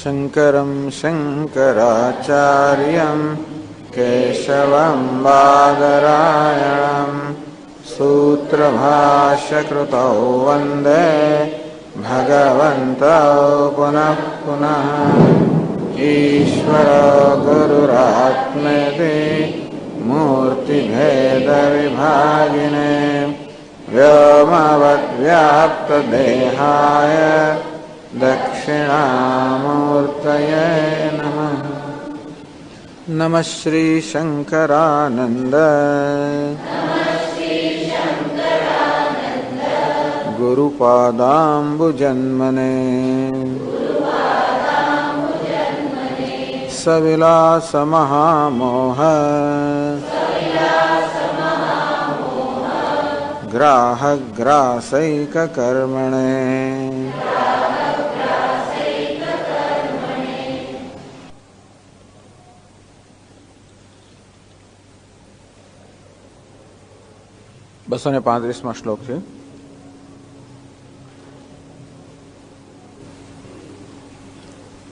शङ्करं शङ्कराचार्यं केशवं बादरायणं सूत्रभाष्यकृतौ वन्दे भगवन्तौ पुनः पुनः। ईश्वरो गुरुरात्मेति मूर्तिभेदविभागिने व्योमवद्व्याप्तदेहाय दक्षिणामूर्तये नमः। नमः श्री शंकरानंद गुरुपादाम्बुजन्मने सविलास महामोह ग्राहग्रासैककर्मणे। बसो ने 35 श्लोक है।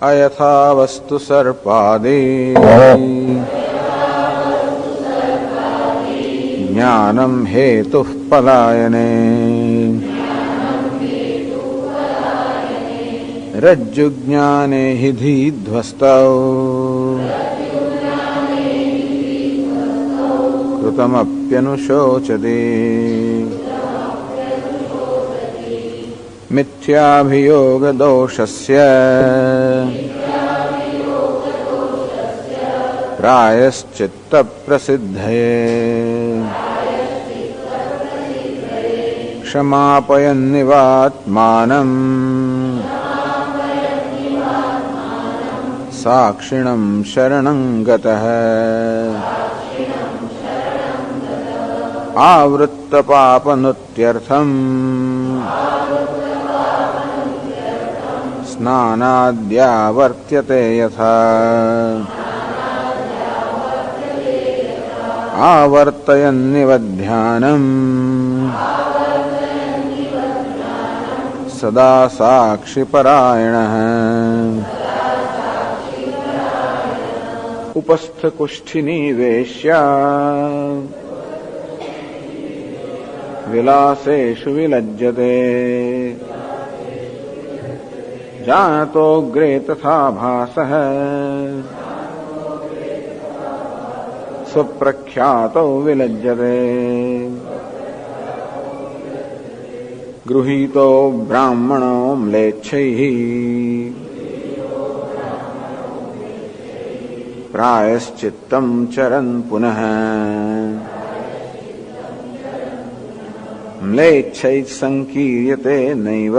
अयथा वस्तु सर्पादि ज्ञानम हेतुः पलायने रज्जुज्ञाने हि धीध्वस्तौ कृतमप्यनुशोचति मिथ्याभियोगदोषस्य प्रायश्चित्तप्रसिद्धये क्षमापयन्निवात्मानं साक्षिणं शरणं गतः आवृत्तपापनुत्यर्थम् स्नानाद्यावर्त्यते यथा आवर्तयन्निवध्यानम् सदा साक्षिपरायणः उपस्थकुष्ठिनिवेश्य विलासेषु विलज्जते जानतोऽग्रे तथा भासः स्वप्रख्यातौ विलज्जते गृहीतो ब्राह्मणो म्लेच्छैः प्रायश्चित्तं चरन् पुनः म्लेच्छैः संकीर्यते नैव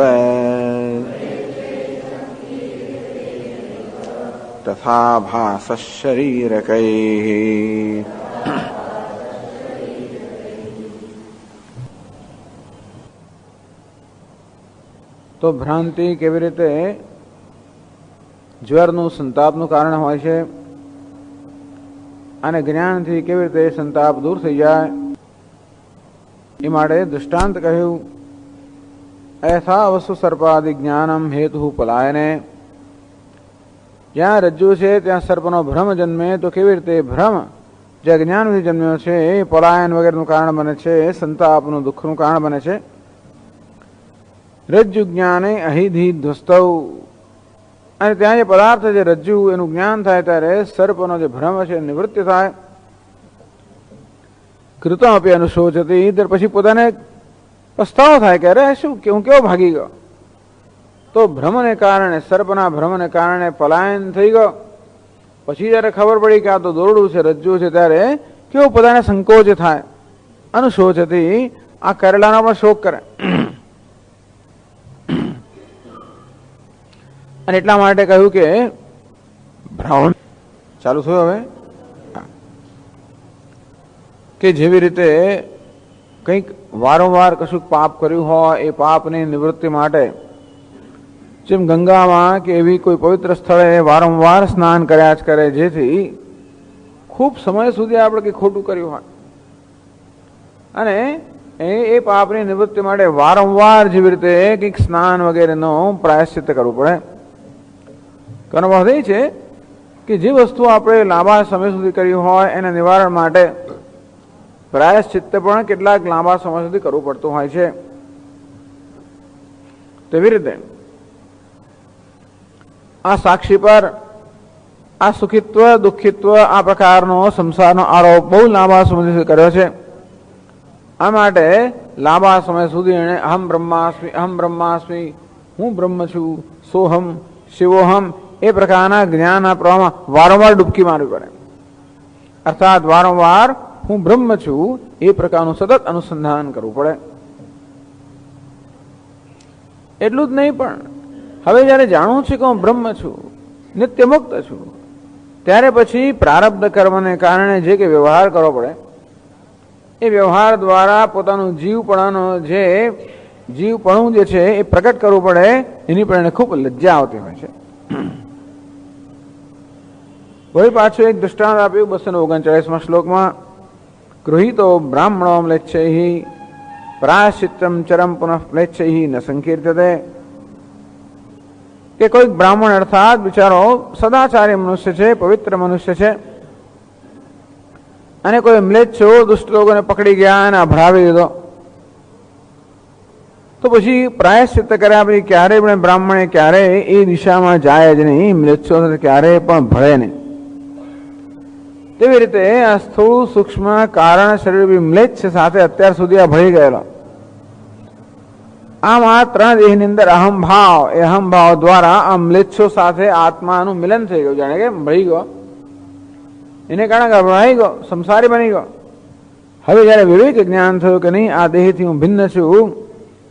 तथा भासः शरीरकैः। तो भ्रांति केवी रीते ज्वरનું સંતાપનું કારણ હોય છે અને જ્ઞાનથી કેવી રીતે સંતાપ દૂર થઈ જાય એ માટે દૃષ્ટાંત કહ્યું। ऐसा वस्तु सर्पादि ज्ञानम हेतु पलायने। જ્યાં રજ્જુ છે ત્યાં સર્પનો ભ્રમ જન્મે તો કેવી રીતે ભ્રમ જે અજ્ઞાનથી જન્મ્યો છે એ પલાયન વગેરેનું કારણ બને છે, સંતાપનું દુઃખનું કારણ બને છે। રજ્જુ જ્ઞાને અહિધિ ધ્વસ્તૌ અને ત્યાં જે પદાર્થ જે રજ્જુ એનું જ્ઞાન થાય ત્યારે સર્પનો જે ભ્રમ છે નિવૃત્તિ થાય। કૃતમ અપી અનુશોચતી ત્યાર પછી પોતાને પસ્તાવો થાય કે અરે શું કે હું કેવો ભાગી ગયો। તો ભ્રમને કારણે સર્પના ભ્રમને કારણે પલાયન થઈ ગયો। પછી જયારે ખબર પડી કે આ તો દોરડું છે, રજ્જુ છે, ત્યારે કેવો પોતાને સંકોચ થાય। અનુશોચતી આ કરેલાનો પણ શોક કરે અને એટલા માટે કહ્યું કે ભ્રમ ચાલુ થયું હવે કે જેવી રીતે કંઈક વારંવાર કશું પાપ કર્યું હોય એ પાપની નિવૃત્તિ માટે જેમ ગંગામાં કે એવી કોઈ પવિત્ર સ્થળે વારંવાર સ્નાન કર્યા જ કરે જેથી ખૂબ સમય સુધી આપણે કંઈ ખોટું કર્યું હોય અને એ પાપની નિવૃત્તિ માટે વારંવાર જેવી રીતે કંઈક સ્નાન વગેરેનો પ્રાયશ્ચિત્ત કરવું પડે। કનો અર્થ એ છે કે જે વસ્તુ આપણે લાંબા સમય સુધી કરી હોય એના નિવારણ માટે પ્રાયશ્ચિત્ત પણ કેટલાક લાંબા સમય સુધી કરવું પડતું હોય છે. તેવી રીતે આ સાક્ષી પર આ સુખિત્વ દુઃખિત્વ આ પ્રકારનો સંસારનો આરોપ બહુ લાંબા સમય સુધી કર્યો છે. આ માટે લાંબા સમય સુધી એણે અહમ બ્રહ્માસ્મિ, હું બ્રહ્મ છું, સોહમ, શિવોહમ એ પ્રકારના જ્ઞાનના પ્રવાહમાં વારંવાર ડૂબકી મારવી પડે. અર્થાત વારંવાર હું બ્રહ્મ છું એ પ્રકારનું સતત અનુસંધાન કરવું પડે. એટલું જ નહીં, પણ હવે જયારે જાણવું છે કે હું બ્રહ્મ છું, નિત્ય મુક્ત છું, ત્યારે પછી પ્રારબ્ધ કર્મને કારણે જે કે વ્યવહાર કરવો પડે એ વ્યવહાર દ્વારા પોતાનું જીવપણું જે છે એ પ્રગટ કરવું પડે. એની પણ એને ખૂબ લજ્જા આવતી હોય છે. વળી પાછું એક દૃષ્ટાંત આપ્યું 239માં શ્લોકમાં, ગૃહીતો બ્રાહ્મણો મ્લેચ્છૈ પ્રાયશ્ચિત્તમ ચરમ પુનઃ મ્લેચ્છૈ ન સંકીર્તતે. કે કોઈક બ્રાહ્મણ અર્થાત બિચારો સદાચારી મનુષ્ય છે, પવિત્ર મનુષ્ય છે, અને કોઈ મ્લેચ્છો દુષ્ટ લોકોને પકડી ગયા અને અભડાવી દીધો, તો પછી પ્રાયશ્ચિત્ત કર્યા પછી ક્યારેય પણ બ્રાહ્મણે ક્યારેય એ દિશામાં જાય જ નહીં, મ્લેચ્છો ક્યારેય પણ ભળે નહીં. તેવી રીતે આ સ્થૂળ સૂક્ષ્મ કારણ શરીર મ્લેચ્છ સાથે અત્યાર સુધી આ ભળી ગયેલો. આમ આ ત્રણ દેહની અંદર અહમભાવ, એ અહમભાવ દ્વારા આ મ્લેચ્છો સાથે આત્માનું મિલન થઈ ગયું, જાણે કે ભળી ગયો, એને કારણે ગભરાઈ ગયો, સંસારી બની ગયો. હવે જયારે વિવેક જ્ઞાન થયું કે નહીં, આ દેહથી હું ભિન્ન છું,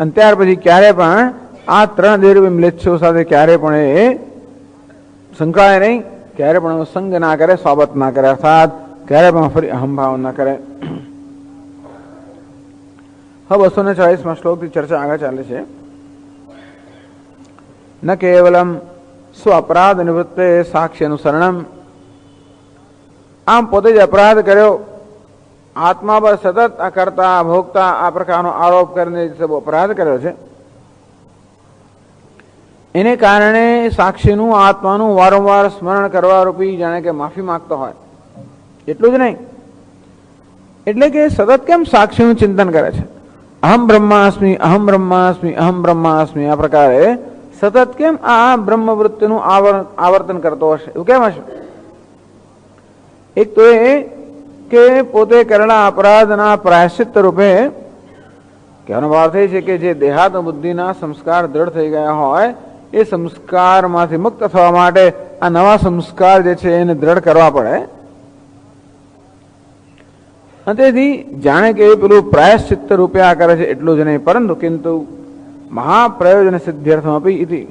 અને ત્યાર પછી ક્યારે પણ આ ત્રણ દેહ મ્લેચ્છો સાથે ક્યારે પણ એ સંકળાય નહીં, ક્યારે પણ સંગ ના કરે, સ્વાગત ના કરે, અર્થાત ક્યારે પણ ફરી અહમભાવ ના કરે. હવે 240માં શ્લોકથી ચર્ચા આગળ ચાલે છે. ન કેવલમ સ્વ અપરાધ નિવૃત્તે સાક્ષી અનુસરણમ. આમ પોતે જ અપરાધ કર્યો, આત્મા પર સતત આ કરતા ભોગતા આ પ્રકારનો આરોપ કરીને અપરાધ કર્યો છે, એને કારણે સાક્ષીનું આત્માનું વારંવાર સ્મરણ કરવા રૂપી જાણે કે માફી માંગતો હોય. એટલું જ નહીં, એટલે કે સતત કેમ સાક્ષીનું ચિંતન કરે છે, અહમ બ્રહ્માસ્મિ, અહમ બ્રહ્માસ્મિ, અહમ બ્રહ્માસ્મિ, આ પ્રકારે સતત કેમ આ બ્રહ્મવૃત્તિનું આવર્તન કરતો હશે? એવું કેમ હશે? એક તો એ કે પોતે કરેલા અપરાધના પ્રાયશ્ચિત્ત રૂપે, કહેવાનો ભાવ એ છે કે જે દેહાત બુદ્ધિના સંસ્કાર દ્રઢ થઈ ગયા હોય એ સંસ્કારમાંથી મુક્ત થવા માટે આ નવા સંસ્કાર જે છે એને દ્રઢ કરવા પડે. અને તેથી જાણે કે પેલું પ્રાયશ્ચિત્ત રૂપે આ કરે છે એટલું જ નહીં, પરંતુ કિંતુ મહાપ્રયોજન સિદ્ધ્યર્થમ અપી ઇતિ.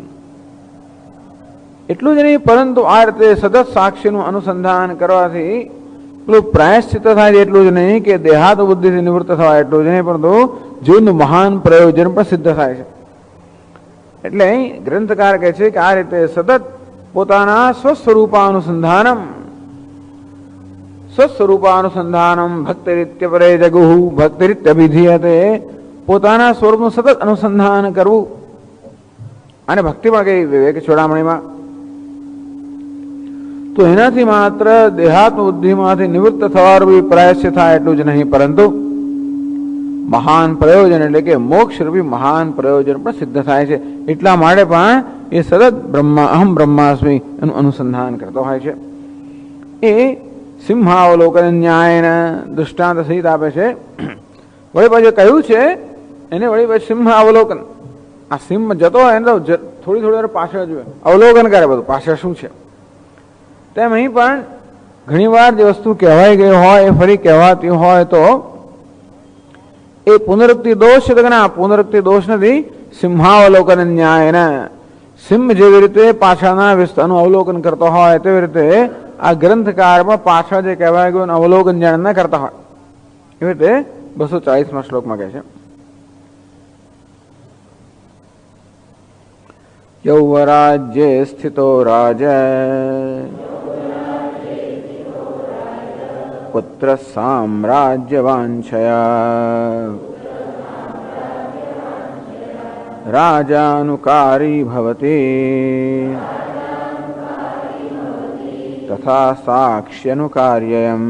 એટલું જ નહીં, પરંતુ આ રીતે સતત સાક્ષીનું અનુસંધાન કરવાથી પેલું પ્રાયશ્ચિત્ત થાય છે એટલું જ નહીં, કે દેહાત બુદ્ધિથી નિવૃત્ત થવાય એટલું જ નહીં, પરંતુ જીવનનું મહાન પ્રયોજન પણ સિદ્ધ થાય છે. એટલે ગ્રંથકાર કહે છે કે આ રીતે સતત પોતાના સ્વસ્વરૂપાનુસંધાનમ ભક્તિરીત્ય પરે જગુહુ ભક્તિરીત્યભિધીયતે. પોતાના સ્વરૂપનું સતત અનુસંધાન કરવું, અને ભક્તિ પણ કઈ વિવેક ચોડામણીમાં, તો એનાથી માત્ર દેહાત્મ બુદ્ધિમાંથી નિવૃત્ત થવાનું પ્રાયશ્ચિત થાય એટલું જ નહીં, પરંતુ મહાન પ્રયોજન એટલે કે મોક્ષ રૂપી મહાન પ્રયોજન પણ સિદ્ધ થાય છે. એટલા માટે પણ એ સતત અહમ બ્રહ્માસ્મિ એનું અનુસંધાન કરતો હોય છે. એ સિંહાવલોકન ન્યાયના દૃષ્ટાંત સહિત આપે છે. વળી પાછું કહ્યું છે એને, વળી પાછું સિંહાવલોકન, આ સિંહ જતો હોય ને તો થોડી વાર પાછળ જોઈએ, અવલોકન કરે બધું પાછળ શું છે. તેમ અહીં પણ ઘણી વાર જે વસ્તુ કહેવાઈ ગઈ હોય એ ફરી કહેવાતી હોય તો એ પુનરુક્તિ દોષ છે, તો ના, પુનરુક્તિ દોષ નથી, સિંહાવલોકન ન્યાયના. સિંહ જેવી રીતે પાછળના વિસ્તારનું અવલોકન કરતો હોય તેવી રીતે આ ગ્રંથકારમાં પાછળ જે કહેવાય ગયું અવલોકન જાણ ન કરતા હોય, એવી રીતે 240માં શ્લોકમાં કહે છે. યૌવરાજ્યે સ્થિતો રાજા પુત્ર સામ્રાજ્યવાંછયા રાજાનુકારી ભવતિ તથા સાક્ષ્યનું કાર્યમ.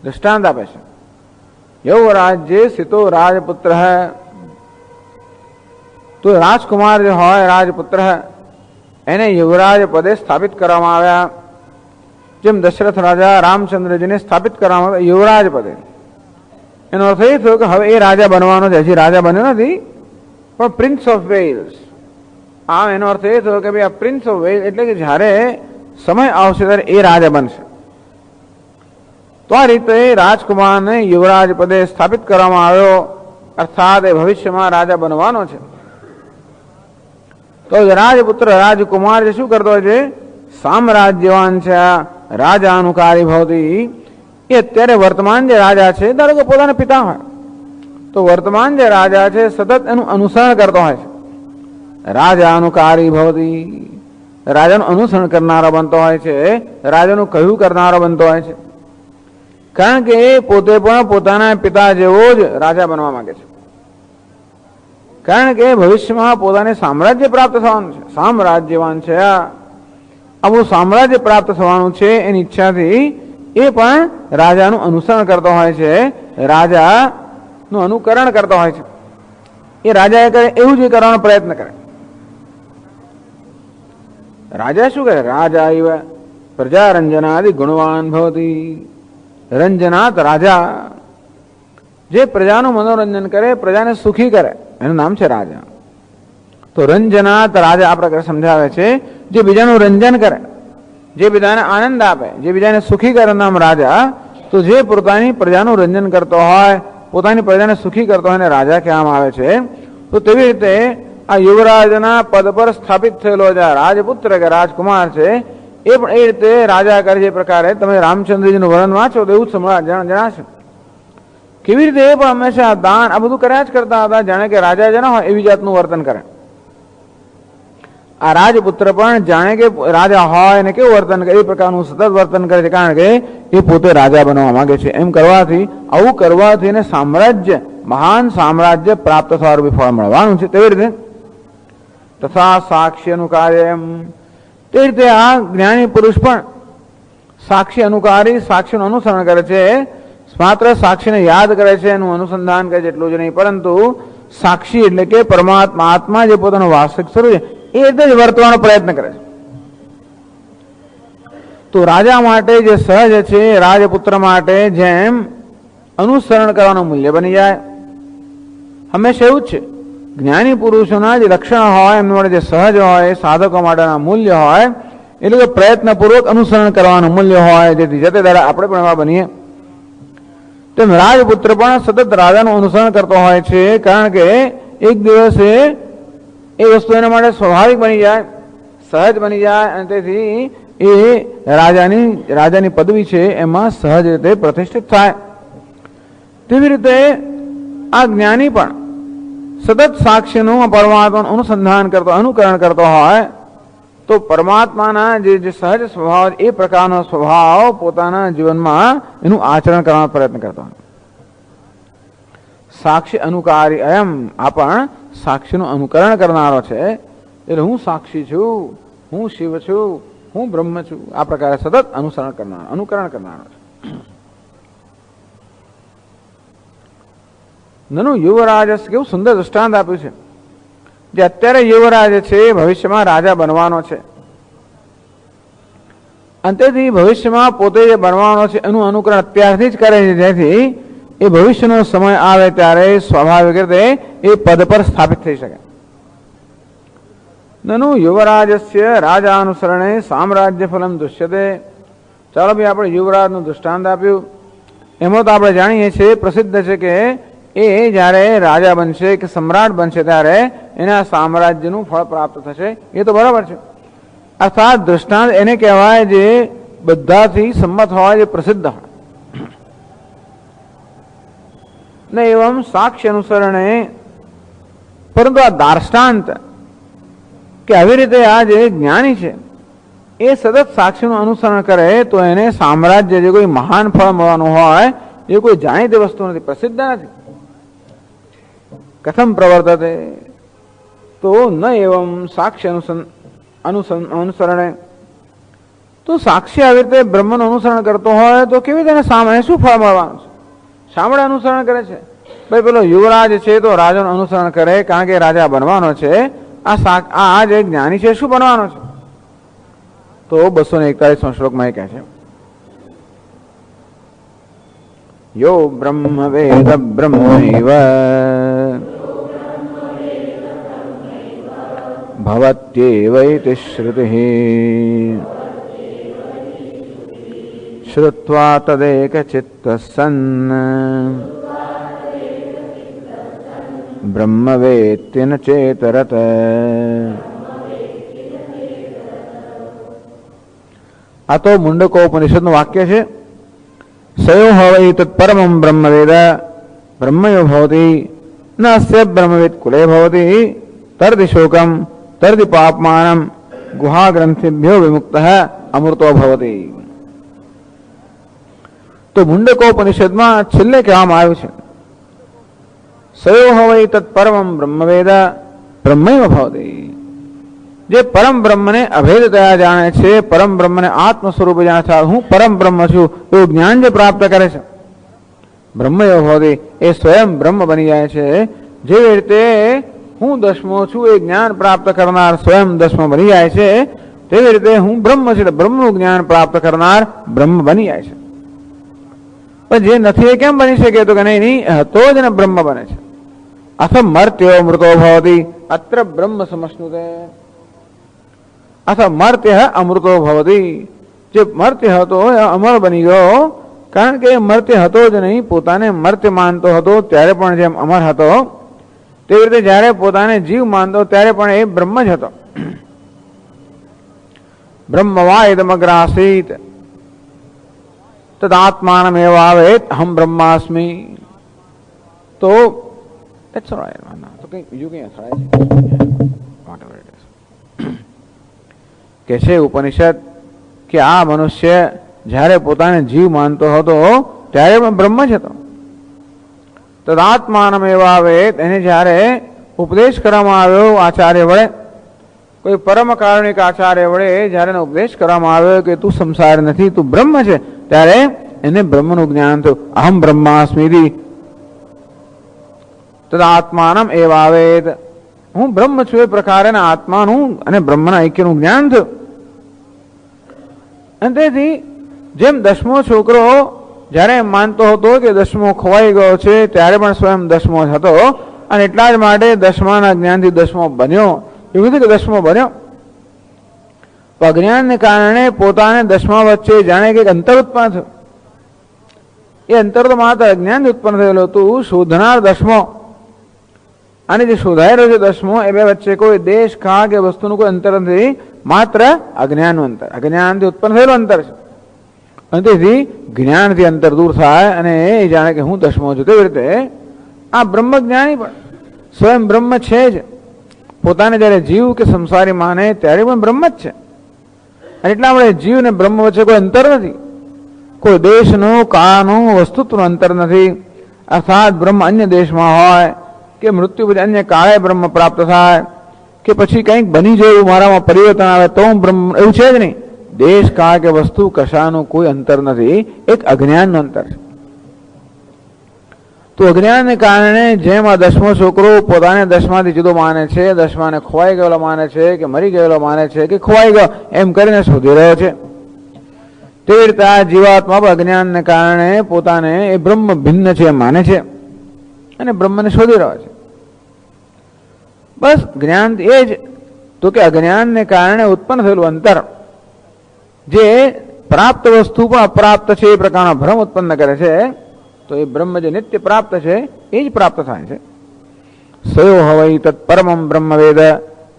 દૃષ્ટાંત આપે છે. યૌવરાજ્ય સ્થિતો રાજપુત્ર હૈ, તો રાજકુમાર જે હોય રાજપુત્ર એને યુવરાજ પદે સ્થાપિત કરવામાં આવ્યા. જેમ દશરથ રાજા રામચંદ્રજીને સ્થાપિત કરવામાં આવ્યા યુવરાજ પદે. એનો અર્થ એ થયો કે હવે એ રાજા બનવાનો છે. હજી રાજા બન્યો નથી, પણ પ્રિન્સ ઓફ વેલ્સ. આમ એનો અર્થ એ થયો કે ભાઈ આ પ્રિન્સ ઓફ વેલ્સ એટલે કે જ્યારે સમય આવશે ત્યારે એ રાજા બનશે. તો આ રીતે રાજકુમારને યુવરાજ પદે સ્થાપિત કરવામાં આવ્યો, અર્થાત એ ભવિષ્યમાં રાજા બનવાનો છે. તો રાજપુત્ર રાજકુમાર જે શું કરતો હોય છે, સામ્રાજ્યવાન છે, રાજાનુકારી ભવતી. એ અત્યારે વર્તમાન જે રાજા છે, ધારો કે પોતાના પિતા હોય તો વર્તમાન જે રાજા છે સતત એનું અનુસરણ કરતો હોય છે. રાજાનુકારી ભવતી, રાજાનું અનુસરણ કરનારો બનતો હોય છે, રાજાનું કહ્યું કરનારો બનતો હોય છે. કારણ કે એ પોતે પણ પોતાના પિતા જેવો જ રાજા બનવા માંગે છે. કારણ કે ભવિષ્યમાં પોતાને સામ્રાજ્ય પ્રાપ્ત થવાનું છે, સામ્રાજ્યવાન છે, આપણું સામ્રાજ્ય પ્રાપ્ત થવાનું છે. એની ઈચ્છાથી એ પણ રાજાનું અનુસરણ કરતો હોય છે, રાજાનું અનુકરણ કરતો હોય છે. એ રાજા કરે એવું જ કરવાનો પ્રયત્ન કરે. રાજા શું કરે, રાજા એવ પ્રજા રંજનાદિ ગુણવાન ભવતી. રંજનાત રાજા, જે પ્રજાનું મનોરંજન કરે, પ્રજાને સુખી કરે, એનું નામ છે રાજા. તો રંજનાત રાજા આ પ્રકારે સમજાવે છે, જે બીજાનું રંજન કરે, જે બીજાને આનંદ આપે, જે બીજાને સુખી કરે નામ રાજા. તો જે પોતાની પ્રજાનું રંજન કરતો હોય, પોતાની પ્રજાને સુખી કરતો હોય એને રાજા કહેવામાં આવે છે. તો તેવી રીતે આ યુવરાજના પદ પર સ્થાપિત થયેલો જે રાજપુત્ર કે રાજકુમાર છે એ પણ એ રીતે રાજા કરે. જે પ્રકારે તમે રામચંદ્રજીનું વર્ણન વાંચો તો એવું જણાશે કેવી રીતે એ પણ હંમેશા દાન આ બધું કર્યા જ કરતા હતા, જાણે કે રાજા જ ના હોય એવી જાતનું વર્તન કરે. આ રાજપુત્ર પણ જાણે કે રાજા હોય ને કેવું વર્તન કરે એ પ્રકારનું સતત વર્તન કરે છે, કારણ કે એ પોતે રાજા બનવા માંગે છે. એમ કરવાથી, આવું કરવાથી એને સામ્રાજ્ય, મહાન સામ્રાજ્ય પ્રાપ્ત થવાનું ફળ મળવાનું છે. તેવી રીતે તથા સાક્ષીનું કાર્ય, એમ તે રીતે આ જ્ઞાની પુરુષ પણ સાક્ષી અનુકારી, સાક્ષીનું અનુસરણ કરે છે. માત્ર સાક્ષીને યાદ કરે છે, એનું અનુસંધાન કરે છે એટલું જ નહીં, પરંતુ સાક્ષી એટલે કે પરમાત્મા, આત્મા જે પોતાનું વાસ્તવિક સ્વરૂપ છે એ રીતે જ વર્તવાનો પ્રયત્ન કરે છે. તો રાજા માટે જે સહજ છે, રાજપુત્ર માટે જેમ અનુસરણ કરવાનું મૂલ્ય બની જાય. હંમેશા એવું જ છે, જ્ઞાની પુરુષોના જે લક્ષણ હોય એમના માટે જે સહજ હોય, સાધકો માટેના મૂલ્ય હોય, એટલે કે પ્રયત્નપૂર્વક અનુસરણ કરવાનું મૂલ્ય હોય, જેથી જતે દાડા આપણે પણ એવા બનીએ. તેમ રાજપુત્ર પણ સતત રાજાનું અનુસરણ કરતો હોય છે, કારણ કે એક દિવસે એ વસ્તુ એના માટે સ્વાભાવિક બની જાય, સહજ બની જાય, અને તેથી એ રાજાની પદવી છે એમાં સહજ રીતે પ્રતિષ્ઠિત થાય. તેવી રીતે આ જ્ઞાની પણ સતત સાક્ષીનું પરમાત્માનું અનુસંધાન કરતો, અનુકરણ કરતો હોય તો પરમાત્માના જે સહજ સ્વભાવ એ પ્રકારનો સ્વભાવ પોતાના જીવનમાં એનું આચરણ કરવાનો પ્રયત્ન કરતો હોય. સાક્ષી અનુકારી એમ આ પણ સાક્ષીનું અનુકરણ કરનારો છે. એટલે હું સાક્ષી છું, હું શિવ છું, હું બ્રહ્મ છું, આ પ્રકારે સતત અનુકરણ કરનારો છે. નનું યુવરાજ કેવું સુંદર દૃષ્ટાંત આપ્યું છે. જે અત્યારે યુવરાજ છે ભવિષ્યમાં રાજા બનવાનો છે, અંતેથી ભવિષ્યમાં પોતે જે બનવાનો છે એનું અનુકરણ અત્યારથી જ કરે છે, જેથી એ ભવિષ્યનો સમય આવે ત્યારે સ્વાભાવિક રીતે એ પદ પર સ્થાપિત થઈ શકે. નનુ યુવરાજસ્ય રાજાનુસરણે સામ્રાજ્ય ફલમ દૃશ્યતે. ચાલો ભાઈ, આપણે યુવરાજનું દૃષ્ટાંત આપ્યું. એમાં તો આપણે જાણીએ છીએ, પ્રસિદ્ધ છે કે એ જ્યારે રાજા બનશે કે સમ્રાટ બનશે ત્યારે એના સામ્રાજ્યનું ફળ પ્રાપ્ત થશે. એ તો બરાબર છે. અર્થાત દૃષ્ટાંત એને કહેવાય જે બધાથી સંમત હોય, જે પ્રસિદ્ધ હોય. ને એવમ સાક્ષી અનુસરણે, પરંતુ આ દાર્ષ્ટાંત કે આવી રીતે આ જે જ્ઞાની છે એ સતત સાક્ષીનું અનુસરણ કરે તો એને સામ્રાજ્ય જે કોઈ મહાન ફળ મળવાનું હોય એ કોઈ જાણીતી વસ્તુ નથી, પ્રસિદ્ધ નથી. કથમ પ્રવર્તતે, તો ન એવમ સાક્ષ્ય અનુસરણે, તો સાક્ષી આવી રીતે બ્રહ્મનું અનુસરણ કરતો હોય તો કેવી રીતે સામે શું ફળ મળવાનું છે? શામળે અનુસરણ કરે છે. ભાઈ પેલો યુવરાજ છે તો રાજાનું અનુસરણ કરે કારણ કે રાજા બનવાનો છે. આ જે જ્ઞાની છે શું બનવાનો છે? તો 241 શ્લોકમાં એ કહે છે, યો બ્રહ્મ વેદ બ્રહ્મૈવ ભવત્યેવૈતિ શ્રુતિઃ શ્રુત્વા તદેકચિત્તઃ સન્ન બ્રહ્મ વેત્તિ ન ચેતરત. આ તો મુંડકોપનિષદનું વાક્ય છે. સયો હવૈ તત્પરમં બ્રહ્મ વેદ બ્રહ્મયો ભવતિ ન અસ્ય બ્રહ્મવેદ કુલે ભવતિ તર્દિ શોકમ તર્દિ પાપમાનમ ગુહાગ્રંથિભ્યો વિમુક્તઃ અમૃતો ભવતિ. તો મુંડકોપનિષદમાં છેલ્લે કહેવામાં આવ્યું છે, સયો હવૈ તત્પરમં બ્રહ્મવેદ બ્રહ્મૈવ ભવતિ. જે પરમ બ્રહ્મને અભેદતયા જાણે છે, પરમ બ્રહ્મને આત્મ સ્વરૂપે જાણે છે, હું પરમ બ્રહ્મ છું એવું જ્ઞાન જે પ્રાપ્ત કરે છે, બ્રહ્મૈવ ભવતિ, એ સ્વયં બ્રહ્મ બની જાય છે. જેવી રીતે હું દસમો છું એ જ્ઞાન પ્રાપ્ત કરનાર સ્વયં દસમો બની જાય છે, તેવી રીતે હું બ્રહ્મ છું એટલે બ્રહ્મનું જ્ઞાન પ્રાપ્ત કરનાર બ્રહ્મ બની જાય છે. પણ જે નથી એ કેમ બની શકે? તો કે નહીં, હતો જ ને બ્રહ્મ બને છે. અથ મર્ત્યો મૃતો ભવતિ અત્ર બ્રહ્મ સમશ્નુતે. અથ મર્ત્ય અમૃતો ભવતિ. જે મર્ત્ય હતો એ અમર બની ગયો, કારણ કે મર્ત્ય હતો જ નહીં, પોતાને મર્ત્ય માનતો હતો ત્યારે પણ જેમ અમર હતો તેવી રીતે જ્યારે પોતાને જીવ માનતો ત્યારે પણ એ બ્રહ્મ જ હતો. બ્રહ્મ વા ઇદમગ્રાસીત તદાત્માનમેવ આવેત અહમ બ્રહ્માસ્મિ. તો that's all right. તો કઈ બીજું કઈ અથડાય છે કે છે ઉપનિષદ કે આ મનુષ્ય જ્યારે પોતાને જીવ માનતો હતો ત્યારે પણ બ્રહ્મ જ હતો. તદાત્માનમેવ આવેત, એને જ્યારે ઉપદેશ કરવામાં આવ્યો આચાર્ય વડે, કોઈ પરમ કારુણિક આચાર્ય વડે જ્યારે એનો ઉપદેશ કરવામાં આવ્યો કે તું સંસાર નથી, તું બ્રહ્મ છે, ત્યારે એને બ્રહ્મનું જ્ઞાન થયું. અહમ બ્રહ્માસ્મિ તદાત્માનમ એવ આવેદ, હું બ્રહ્મ છું એ પ્રકારે આત્માનું અને બ્રહ્મના ઐક્યનું જ્ઞાન થયું. અને તેથી જેમ દસમો છોકરો જ્યારે માનતો હતો કે દસમો ખોવાઈ ગયો છે ત્યારે પણ સ્વયં દસમો જ હતો, અને એટલા જ માટે દસમાના જ્ઞાનથી દસમો બન્યો. એવું નથી કે દસમો બન્યો, તો અજ્ઞાનને કારણે પોતાને દસમા વચ્ચે જાણે કે અંતર ઉત્પન્ન થયું. એ અંતર તો માત્ર અજ્ઞાન ઉત્પન્ન થયેલું હતું. શોધનાર દસમો અને જે શોધાયેલો છે દસમો, એ બે વચ્ચે કોઈ દેશ કાળ કે વસ્તુનું કોઈ અંતર નથી, માત્ર અજ્ઞાનનું અંતર, અજ્ઞાનથી ઉત્પન્ન થયેલું અંતર છે. અને તેથી જ્ઞાનથી અંતર દૂર થાય અને એ જાણે કે હું દસમો છું. તેવી રીતે આ બ્રહ્મ જ્ઞાની પણ સ્વયં બ્રહ્મ છે જ. પોતાને જ્યારે જીવ કે સંસારી માને ત્યારે પણ બ્રહ્મ જ છે. અને એટલા માટે જીવ અને બ્રહ્મ વચ્ચે કોઈ અંતર નથી, કોઈ દેશનું કાળનું વસ્તુત્વનું અંતર નથી. અર્થાત બ્રહ્મ અન્ય દેશમાં હોય કે મૃત્યુ પછી અન્ય કાળે બ્રહ્મ પ્રાપ્ત થાય કે પછી કંઈક બની જાય મારામાં પરિવર્તન આવે તો હું બ્રહ્મ, એવું છે જ નહીં. દેશ કાળ કે વસ્તુ કશાનું કોઈ અંતર નથી, એક અજ્ઞાનનું અંતર છે. તો અજ્ઞાનને કારણે જેમ આ દસમો છોકરો પોતાને દસમાથી જુદો માને છે, દસમાને ખોવાઈ ગયેલો માને છે કે મરી ગયેલો માને છે કે ખોવાઈ ગયો એમ કરીને શોધી રહ્યો છે, તેવી રીતે આ જીવાત્મા અજ્ઞાનને કારણે પોતાને એ બ્રહ્મ ભિન્ન છે એમ માને છે અને બ્રહ્મને શોધી રહ્યો છે. બસ જ્ઞાન એ જ તો કે અજ્ઞાનને કારણે ઉત્પન્ન થયેલું અંતર, જે પ્રાપ્ત વસ્તુ પણ અપ્રાપ્ત છે એ પ્રકારનો ભ્રમ ઉત્પન્ન કરે છે, તો એ બ્રહ્મ જે નિત્ય પ્રાપ્ત છે એ જ પ્રાપ્ત થાય છે. સયો હવૈ તત્પરમં બ્રહ્મવેદ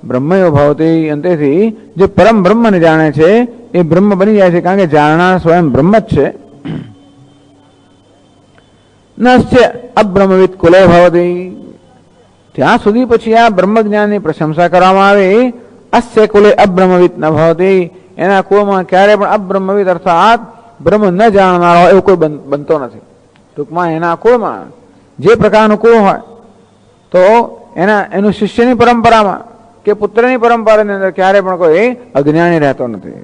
બ્રહ્મયો ભવતિ. અંતેથી જે પરમ બ્રહ્મને જાણે છે એ બ્રહ્મ બની જાય છે, કારણ કે જાણનાર સ્વયં બ્રહ્મ જ છે. નશ્ય અબ્રહ્મવિદ કુલે ભવતિ. ત્યાં સુધી પછી આ બ્રહ્મ જ્ઞાનની પ્રશંસા કરવામાં આવી. અસ્ય કુલે અબ્રહ્મવિદ ન ભવતિ. એના કુળમાં ક્યારે પણ અબ્રહ્મવિદ અર્થાત બ્રહ્મ ન જાણનાર હોય એવું કોઈ બનતો નથી. ટૂંકમાં એના કુળમાં જે પ્રકારનું કુળ હોય તો એનું શિષ્યની પરંપરામાં કે પુત્રની પરંપરાની અંદર ક્યારે પણ કોઈ અજ્ઞાની રહેતો નથી.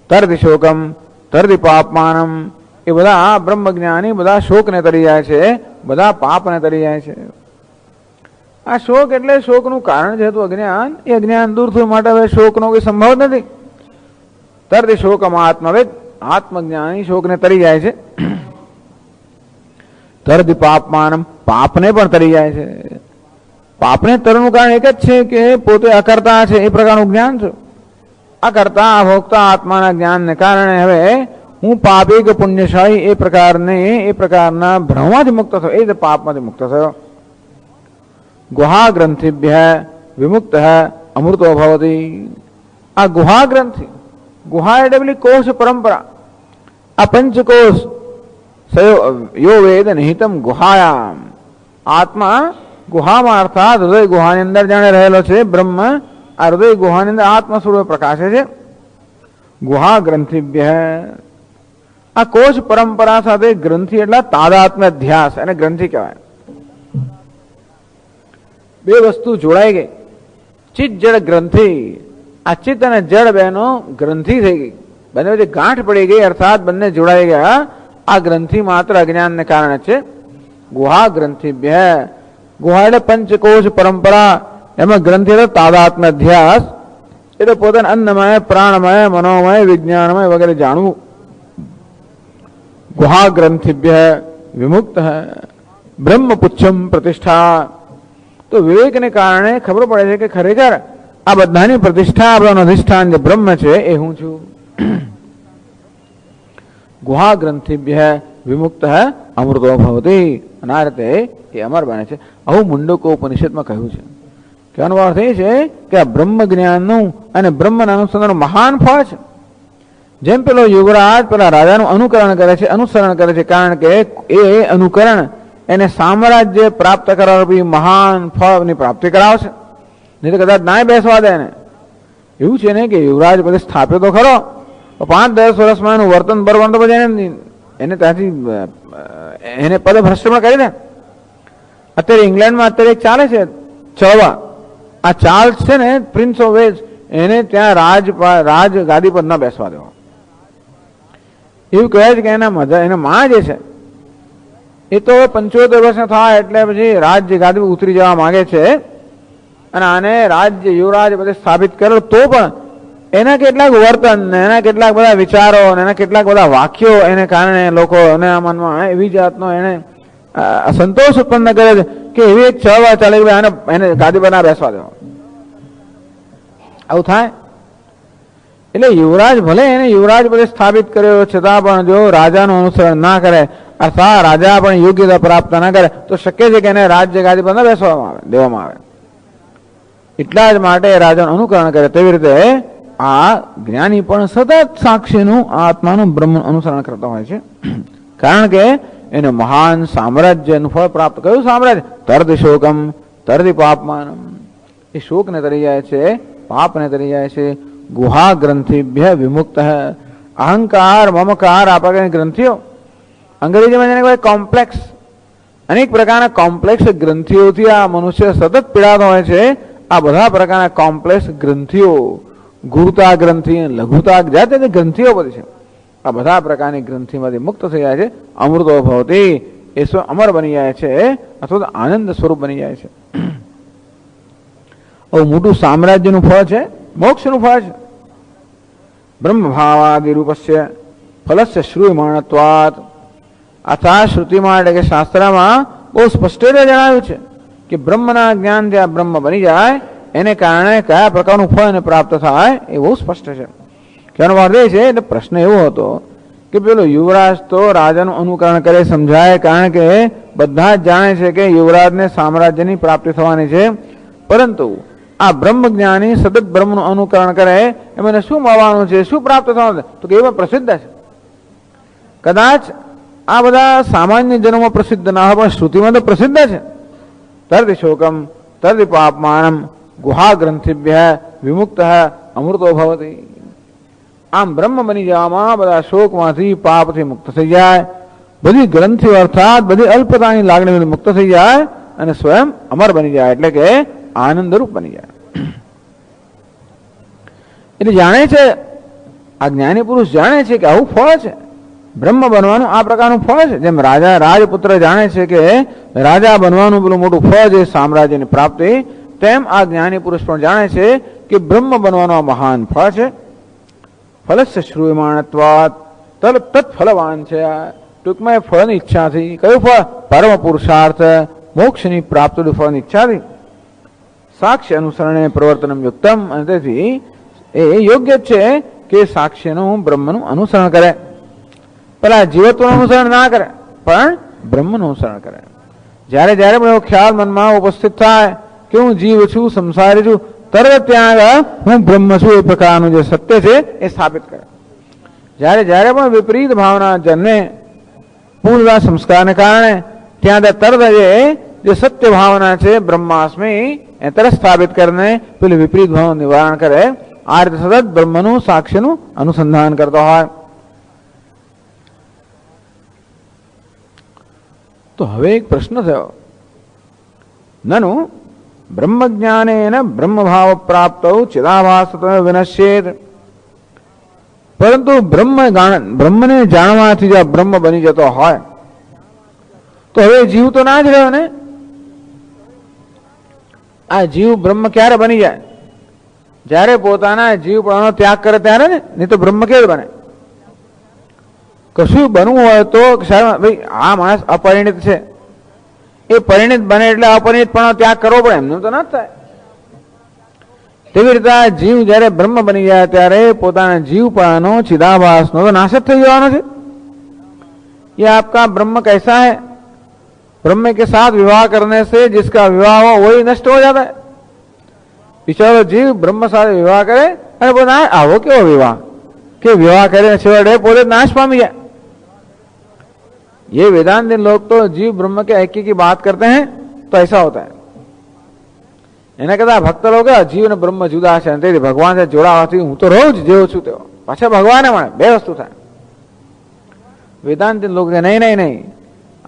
તરતિ શોકમ તરતિ પાપમાનમ, એ બધા બ્રહ્મજ્ઞાની બધા શોકને તરી જાય છે, બધા પાપને તરી જાય છે. આ શોક એટલે શોકનું કારણ છે હતું અજ્ઞાન, એ અજ્ઞાન દૂર થવા માટે હવે શોકનો કોઈ સંભવ નથી. તરતિ શોકમ આત્મવેદ, આત્મજ્ઞાની શોકને તરી જાય છે. તરતિ પાપમાનમ, પાપને પણ તરી જાય છે. પાપને તરવાનું કારણ એક જ છે કે પોતે અકર્તા છે એ પ્રકારનું જ્ઞાન છે. અકર્તા અભોક્તા આત્માના જ્ઞાનને કારણે હવે હું પાપી કે પુણ્યશાળી એ પ્રકારના ભ્રમમાંથી મુક્ત થયો, એ પાપમાંથી મુક્ત થયો. ગુહા ગ્રંથિભ્ય વિમુક્ત અમૃતો ભવતી. આ ગુહા ગ્રંથિ, ગુહા એટલે પેલી કોષ પરંપરા, આ પંચકોષ યો વેદ નિહિતમ ગુહાયામ. આત્મા ગુહામાં અર્થાત હૃદય ગુહાની અંદર જાણે રહેલો છે બ્રહ્મ, આ હૃદય ગુહાની અંદર આત્મા સ્વરૂપે પ્રકાશે છે. ગુહા ગ્રંથિભ્ય, આ કોષ પરંપરા સાથે ગ્રંથિ એટલે તાદાત્મ્ય અધ્યાસ, અને ગ્રંથિ કહેવાય. બે વસ્તુ જોડાઈ ગઈ, ચિત્ત જળ ગ્રંથિ. આ ચિત્ત અને જળ બેનો ગ્રંથિ થઈ ગઈ, બંને વચ્ચે ગાંઠ પડી ગઈ, અર્થાત બંને જોડાઈ ગયા. આ ગ્રંથિ માત્ર અજ્ઞાનને કારણે છે. ગુહા ગ્રંથિભ્ય, ગુહા એટલે પંચકોષ પરંપરા, એમાં ગ્રંથિ એટલે તાદાત્મ્ય અધ્યાસ, એટલે પોતાને અન્નમય પ્રાણમય મનોમય વિજ્ઞાનમય વગેરે જાણવું. ગુહા ગ્રંથિભ્ય વિમુક્ત બ્રહ્મ પુચ્છમ પ્રતિષ્ઠા. તો વિવેકને કારણે ખબર પડે છે કે ખરેખર આ બધાની પ્રતિષ્ઠા, બધાનું અધિષ્ઠાન જે બ્રહ્મ છે એ હું છું. ગુહા ગ્રંથિભ્ય વિમુક્ત અમૃતો ભવતી. અને આ રીતે એ અમર બને છે. આવું મુંડકો ઉપનિષદમાં કહ્યું છે. કહેવાનો અર્થ એ છે કે આ બ્રહ્મ જ્ઞાનનું અને બ્રહ્મના અનુસંધાનનું મહાન ફળ છે. જેમ પેલો યુવરાજ પેલા રાજાનું અનુકરણ કરે છે, અનુસરણ કરે છે, કારણ કે એ અનુકરણ એને સામ્રાજ્ય પ્રાપ્ત કરવા મહાન ફળની પ્રાપ્તિ કરાવશે, નહીં તો કદાચ ના બેસવા દે એને. એવું છે ને કે યુવરાજ પછી સ્થાપ્યો તો ખરો, 5-10 વર્ષમાં એનું વર્તન બરવન તો પછી એને ત્યાંથી એને પદ ભ્રષ્ટ કરી દે. અત્યારે ઇંગ્લેન્ડમાં અત્યારે એક ચાલે છે ચળવા, આ ચાર્લ્સ છે ને પ્રિન્સ ઓફ વેલ્સ, એને ત્યાં રાજ ગાદી પર ન બેસવા દેવા. એવું કહે છે કે એના માં જે છે એ તો 75 વર્ષના થાય એટલે પછી રાજ્ય ગાદી ઉતરી જવા માંગે છે, અને આને રાજ્ય યુવરાજ બધે સ્થાપિત કર્યો, તો પણ એના કેટલાક વર્તન, એના કેટલાક બધા વિચારો, એના કેટલાક બધા વાક્યો એને કારણે લોકો એના મનમાં એવી જાતનો એને સંતોષ ઉત્પન્ન કરે છે કે એવી એક ચળવળ ચાલે કે એને ગાદી પર ના બેસવા દેવા. આવું થાય. એટલે યુવરાજ ભલે એને યુવરાજ બધે સ્થાપિત કર્યો છતાં પણ જો રાજાનું અનુસરણ ના કરે, અર્થાત રાજા પણ યોગ્યતા પ્રાપ્ત ના કરે, તો શક્ય છે કે એને રાજ્ય ગાદી પર ન બેસવામાં આવે, દેવામાં આવે. એટલા જ માટે રાજાનું અનુકરણ કરે. તેવી રીતે આ જ્ઞાની પણ સતત સાક્ષીનું આત્માનું બ્રહ્મ અનુસરણ કરતા હોય છે, કારણ કે એને મહાન સામ્રાજ્યનું ફળ પ્રાપ્ત કર્યું. સામ્રાજ્ય તરતિ શોકમ તરતિ પાપમાનમ, એ શોકને તરી જાય છે, પાપને તરી જાય છે. ગુહા ગ્રંથિભ્ય વિમુક્ત. અહંકાર મમકાર આ પ્રકારની ગ્રંથિઓ, અંગ્રેજીમાં જેને કહેવાય કોમ્પ્લેક્સ, અનેક પ્રકારના કોમ્પ્લેક્સ ગ્રંથિઓથી આ મનુષ્ય સતત પીડાતો હોય છે. આ બધા પ્રકારના કોમ્પ્લેક્સ ગ્રંથિઓ, ગુરુતા ગ્રંથિ, લઘુતા જાતે ગ્રંથિઓ બધી છે, આ બધા પ્રકારની ગ્રંથિમાંથી મુક્ત થઈ જાય છે. અમૃતો ભવતી, એ અમર બની જાય છે, અથવા તો આનંદ સ્વરૂપ બની જાય છે. આવું મોટું સામ્રાજ્યનું ફળ છે, મોક્ષનું ફળ છે. બ્રહ્મ ભાવાદિ રૂપસ્ય ફલસ્ય શ્રૂયમાણત્વાત. અથા શ્રુતિમાં એટલે કે શાસ્ત્રમાં બહુ સ્પષ્ટ રીતે જણાવ્યું છે કે બ્રહ્મના જ્ઞાનથી આ બ્રહ્મ બની જાય, એને કારણે કયા પ્રકારનું ફળ એને પ્રાપ્ત થાય એ બહુ સ્પષ્ટ છે. કહેવાનો અર્થ એ છે, એટલે પ્રશ્ન એવો હતો કે પેલો યુવરાજ તો રાજાનું અનુકરણ કરે, સમજાય, કારણ કે બધા જ જાણે છે કે યુવરાજને સામ્રાજ્યની પ્રાપ્તિ થવાની છે, પરંતુ આ બ્રહ્મ જ્ઞાની સતત બ્રહ્મનું અનુકરણ કરે એમને શું મળવાનું છે, શું પ્રાપ્ત થવાનું છે, તો કે એવા પ્રસિદ્ધ છે. કદાચ આ બધા સામાન્ય જન્મો પ્રસિદ્ધ ના હોય, પણ શ્રુતિમાં તો પ્રસિદ્ધ છે. તરતિ શોકમ તરતિ પાપમાનમ ગુહા ગ્રંથિભ્ય વિમુક્ત અમૃતો ભવતી. આમ બ્રહ્મ બની જવામાં બધા શોકમાંથી પાપથી મુક્ત થઈ જાય, બધી ગ્રંથિઓ અર્થાત બધી અલ્પતાની લાગણીથી મુક્ત થઈ જાય અને સ્વયં અમર બની જાય, એટલે કે આનંદરૂપ બની જાય. એટલે જાણે છે, આ જ્ઞાની પુરુષ જાણે છે કે આવું ફળ છે, બ્રહ્મ બનવાનું આ પ્રકારનું ફળ છે. જેમ રાજા રાજપુત્ર જાણે છે કે રાજા બનવાનું પેલું મોટું ફળ છે સામ્રાજ્યની પ્રાપ્તિ, તેમ આ જ્ઞાની પુરુષ પણ જાણે છે કે બ્રહ્મ બનવાનું આ મહાન ફળ છે. ફલસ્ય શ્રૂયમાણત્વાત તત્ફલવાન છે. ટૂંકમાં એ ફળની ઈચ્છાથી, કયું ફળ? પરમ પુરુષાર્થ મોક્ષની પ્રાપ્તિ ફળની ઈચ્છાથી. સાક્ષ્ય અનુસરણે પ્રવર્તનમ યુક્તમ, અને તેથી એ યોગ્ય છે કે સાક્ષ્યનું બ્રહ્મનું અનુસરણ કરે. પેલા જીવત્વનું અનુસરણ ના કરે, પણ બ્રહ્મનું અનુસરણ કરે. જ્યારે જ્યારે પણ એવો ખ્યાલ મનમાં ઉપસ્થિત થાય કે હું જીવ છું, સંસારી છું, તરત ત્યાં આગળ હું બ્રહ્મ છું એ પ્રકારનું જે સત્ય છે એ સ્થાપિત કરે. જ્યારે જ્યારે પણ વિપરીત ભાવના જન્મે પૂર્વ સંસ્કારને કારણે, ત્યાં તરત જે સત્ય ભાવના છે બ્રહ્માસ્મિ એ તરત સ્થાપિત કરીને પેલી વિપરીત ભાવનું નિવારણ કરે. આ રીતે સતત બ્રહ્મનું સાક્ષ્યનું અનુસંધાન કરતો હોય. તો હવે એક પ્રશ્ન થયો, નનુ બ્રહ્મજ્ઞાનેન બ્રહ્મભાવ પ્રાપ્ત ચિદાભાસત્વ વિનશ્યેત. પરંતુ બ્રહ્મને જાણવાથી જો બ્રહ્મ બની જતો હોય તો હવે જીવ તો ના જ રહ્યો ને. આ જીવ બ્રહ્મ ક્યારે બની જાય? જ્યારે પોતાના જીવપણાનો ત્યાગ કરે ત્યારે ને, નહીં તો બ્રહ્મ કેવી બને? કશું બનવું હોય તો ભાઈ આ માણસ અપરિણિત છે, એ પરિણિત બને એટલે અપરિણિતપણનો ત્યાગ કરવો પડે, એમનું તો ના થાય. તેવી રીતે આ જીવ જ્યારે બ્રહ્મ બની જાય ત્યારે પોતાના જીવપણાનો ચિદાભાસનો તો નાશ જ થઈ જવાનો છે. ये आपका ब्रह्म कैसा है? ब्रह्म के साथ विवाह करने से जिसका विवाह हो वही नष्ट हो जाता है. बिचारो जीव ब्रह्म साथ विवाह करे અને બોલે આવો કેવો વિવાહ કે વિવાહ કરીને છેવટે પોતે नाश पामी जाए. ये वेदांती लोग तो जीव ब्रह्म के ऐक्य की बात करते हैं तो ऐसा होता है. એના કરતા ભક્ત લોકો જીવ અને બ્રહ્મ જુદા છે, તેથી ભગવાન સાથે જોડાવાથી હું તો રહું જ જેવો છું તેવો, પાછા ભગવાને મળે, બે વસ્તુ થાય. વેદાંતી લોકો નહીં નહીં નહીં,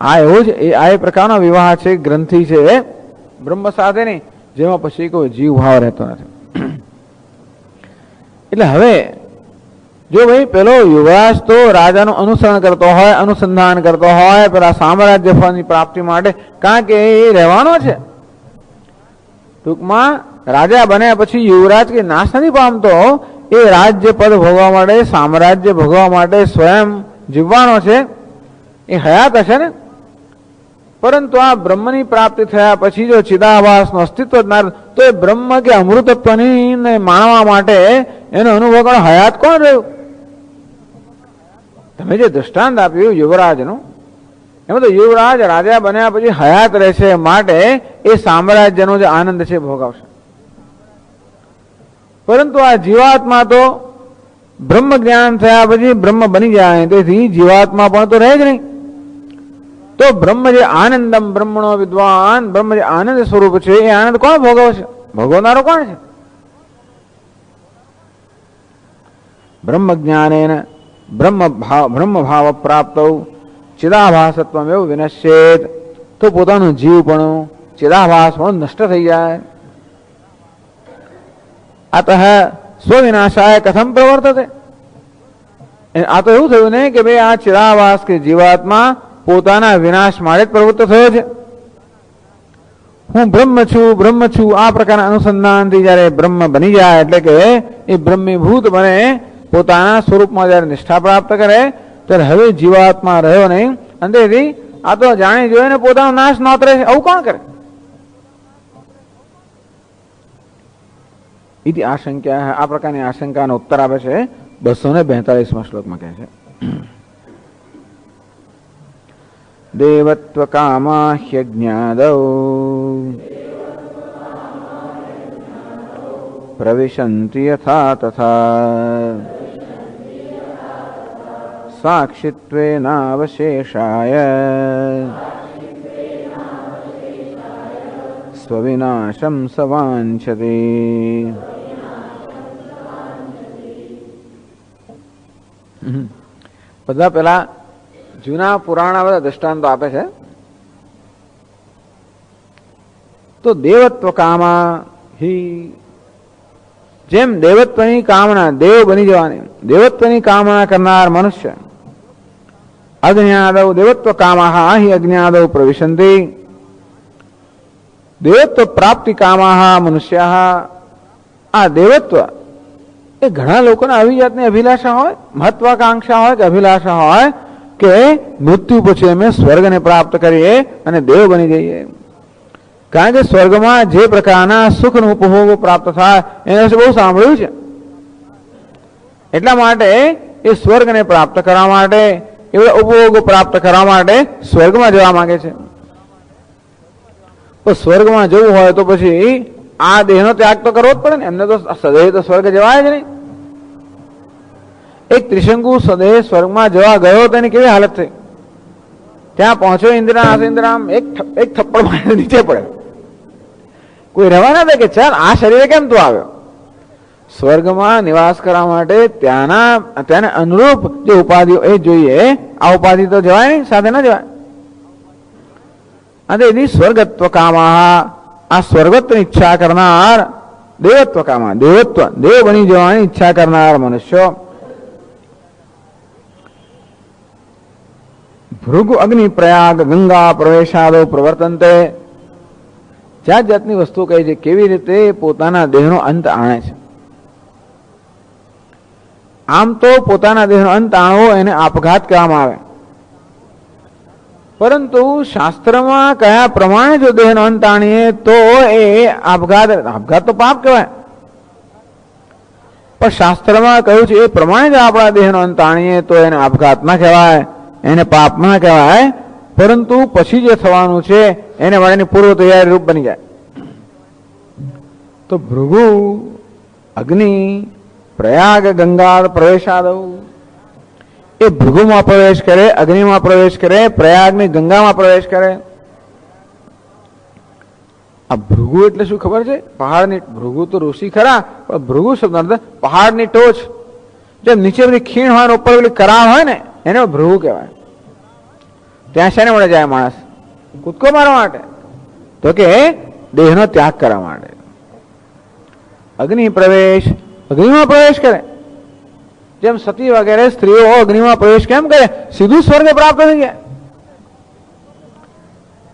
આ એવું જ આ એ પ્રકારનો વિવાહ છે, ગ્રંથિ છે બ્રહ્મ સાથે નહીં, જેમાં પછી કોઈ જીવ ભાવ રહેતો નથી. એટલે હવે જો ભાઈ પેલો યુવરાજ તો રાજાનું અનુસરણ કરતો હોય, અનુસંધાન કરતો હોય પેલા સામ્રાજ્ય ફળની પ્રાપ્તિ માટે, કારણ કે એ રહેવાનો છે. ટૂંકમાં રાજા બન્યા પછી યુવરાજ કે નાશ નથી પામતો, એ રાજ્ય પદ ભોગવા માટે, સામ્રાજ્ય ભોગવા માટે સ્વયં જીવવાનો છે, એ હયાત હશે ને. પરંતુ આ બ્રહ્મની પ્રાપ્તિ થયા પછી જો ચિદાભાસનું અસ્તિત્વ જ ના, તો એ બ્રહ્મ કે અમૃતત્વની માણવા માટે એનો અનુભવ કરો હયાત કોણ રહ્યું? તમે જે દૃષ્ટાંત આપ્યું યુવરાજનું, એમાં તો યુવરાજ રાજા બન્યા પછી હયાત રહેશે, માટે એ સામ્રાજ્યનો જે આનંદ છે ભોગવશે. પરંતુ આ જીવાત્મા તો બ્રહ્મ જ્ઞાન થયા પછી બ્રહ્મ બની જાય, તેથી જીવાત્મા પણ તો રહે જ નહીં. તો બ્રહ્મ જે આનંદમ બ્રહ્મણો વિદ્વાન, બ્રહ્મ જે આનંદ સ્વરૂપ છે એ આનંદ કોણ ભોગવશે? ભોગવનારો કોણ છે? બ્રહ્મ જ્ઞાનેન બ્રહ્મ ભાવ પ્રાપ્ત ચિદાભાસત્વ એવું વિનશ્યેત. તો પોતાનું જીવપણું, ચિદાભાસ પણ નષ્ટ થઈ જાય. અતઃ સ્વવિનાશાય કથમ પ્રવર્તતે. આ તો એવું થયું ને કે ભાઈ આ ચિદાભાસ કે જીવાત્મા પોતાના વિનાશ માટે જ પ્રવૃત્ત થયો છે. હું બ્રહ્મ છું આ પ્રકારના અનુસંધાનથી જયારે બ્રહ્મ બની જાય, એટલે કે એ બ્રહ્મીભૂત બને, પોતાના સ્વરૂપમાં જયારે નિષ્ઠા પ્રાપ્ત કરે, ત્યારે હવે જીવાત્મા રહ્યો નહીં. અંતેથી આ તો જાણી જોઈને પોતાનો નાશ નોતરે છે. આવું કોણ કરે? ઇતિ આશંકા, આ પ્રકારની આશંકાનો ઉત્તર આપે છે 242માં શ્લોકમાં કહે છે, દેવત્વ કામા હ્યજ્ઞાદૌ પ્રવિશન્તિ યથા તથા સાક્ષિત્વેનાવશેષાય સ્વવિનાશમ સવાંછતે. બધા પેલા જૂના પુરાણા બધા દ્રષ્ટાંતો આપે છે. તો દેવત્વ કામા હિ જેમ દેવત્વની કામના, દેવ બની જવાની દેવત્વની કામના કરનાર મનુષ્ય, અજ્ઞાદૌ દેવત્વ કામાહ હિ અજ્ઞાદૌ પ્રવિશંતિ, દેવત્વ પ્રાપ્તિ કામાહ મનુષ્યાહ. આ દેવત્વ એ ઘણા લોકોના આવી જાતની અભિલાષા હોય, મહત્વાકાંક્ષા હોય કે અભિલાષા હોય કે મૃત્યુ પછી અમે સ્વર્ગને પ્રાપ્ત કરીએ અને દેવ બની જઈએ. કારણ કે સ્વર્ગમાં જે પ્રકારના સુખનો ઉપભોગો પ્રાપ્ત થાય એના વિશે બહુ સાંભળ્યું છે. એટલા માટે એ સ્વર્ગને પ્રાપ્ત કરવા માટે, એવા ઉપભોગો પ્રાપ્ત કરવા માટે સ્વર્ગમાં જવા માંગે છે. તો સ્વર્ગમાં જવું હોય તો પછી આ દેહનો ત્યાગ તો કરવો જ પડે ને. એમને તો સદૈવ તો સ્વર્ગ જવાય જ નહીં. એક ત્રિશંકુ સદૈવ સ્વર્ગમાં જવા ગયો તો એની કેવી હાલત થઈ. ત્યાં પહોંચ્યો ઇન્દ્રામ એક થપ્પડ મારીને નીચે પડે. કોઈ રહેવા ના દે કે ચાલ આ શરીરે કેમ તું આવ્યો. સ્વર્ગમાં નિવાસ કરવા માટે ત્યાંને અનુરૂપ જે ઉપાધિઓ એ જોઈએ. આ ઉપાધિ તો જવાય નહીં, સાથે ના જવાય. અને એની સ્વર્ગત્વ કામા, આ સ્વર્ગત્વની ઈચ્છા કરનાર, દેવત્વ કામા, દેવ બની જવાની ઈચ્છા કરનાર મનુષ્યો. ભૃગુ અગ્નિ પ્રયાગ ગંગા પ્રવેશાદો પ્રવર્તનતે. જાત જાતની વસ્તુ કહે છે કેવી રીતે પોતાના દેહનો અંત આણે છે. આમ તો પોતાના દેહનો અંત આણવો એને આપઘાત કહેવામાં આવે, પરંતુ શાસ્ત્રમાં કયા પ્રમાણે જો દેહનો અંત આણીએ તો એ આપઘાત તો પાપ કહેવાય. પણ શાસ્ત્રમાં કહ્યું છે એ પ્રમાણે જો આપણા દેહનો અંત આણીએ તો એને આપઘાત ના કહેવાય, એને પાપ ના કહેવાય, પરંતુ પછી જે થવાનું છે એને માટેની પૂર્વ તૈયારી રૂપ બની જાય. તો ભૃગુ અગ્નિ પ્રયાગ ગંગા પ્રવેશાદૌ, એ ભૃગુમાં પ્રવેશ કરે, અગ્નિમાં પ્રવેશ કરે, પ્રયાગની ગંગામાં પ્રવેશ કરે. આ ભૃગુ એટલે શું ખબર છે? પહાડની ભૃગુ તો ઋષિ ખરા, પણ ભૃગુ શબ્દ પહાડની ટોચ. જેમ નીચે બધી ખીણ હોય, ઉપર પેલી કરાર હોય ને, એને ભૃગુ કહેવાય. ત્યાં શેને મળે જાય માણસ? કૂદકો મારવા માટે, તો કે દેહનો ત્યાગ કરવા માટે. અગ્નિ પ્રવેશ, અગ્નિમાં પ્રવેશ કરે. જેમ સતી વગેરે સ્ત્રીઓ અગ્નિમાં પ્રવેશ કેમ કરે? સીધું સ્વર્ગ પ્રાપ્ત થઈ જાય.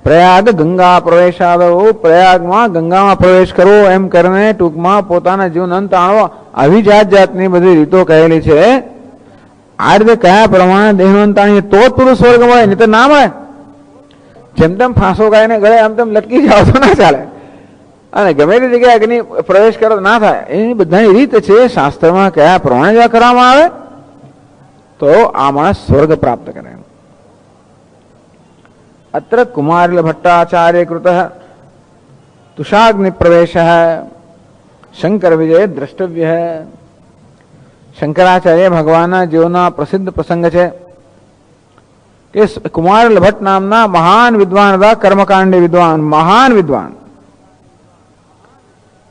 પ્રયાગ ગંગા પ્રવેશાદો, પ્રયાગમાં ગંગામાં પ્રવેશ કરવો એમ કરીને ટૂંકમાં પોતાના જીવન અંત આણવો. આવી જાત જાતની બધી રીતો કહેલી છે. આ રીતે કયા પ્રમાણે દેહનો અંત આણીએ તો જ પૂરું સ્વર્ગ મળે, નહીં તો ના મળે. જેમ તેમ ફાંસો ગાયને ગળે આમ તેમ લટકી જાવ તો ના ચાલે, અને ગમે તે જગ્યાએ અગ્નિ પ્રવેશ કરો ના થાય. એની બધાની રીત છે. શાસ્ત્રમાં કયા પ્રમાણે જો કરવામાં આવે તો આ માણસ સ્વર્ગ પ્રાપ્ત કરે. અત્ર કુમાર ભટ્ટાચાર્ય કૃત તુષાગ્નિ પ્રવેશ શંકર વિજય દ્રષ્ટવ્ય. શંકરાચાર્ય ભગવાનના જીવનના પ્રસિદ્ધ પ્રસંગ છે કે કુમાર ભટ્ટ નામના મહાન વિદ્વાન હતા, કર્મકાંડી વિદ્વાન, મહાન વિદ્વાન,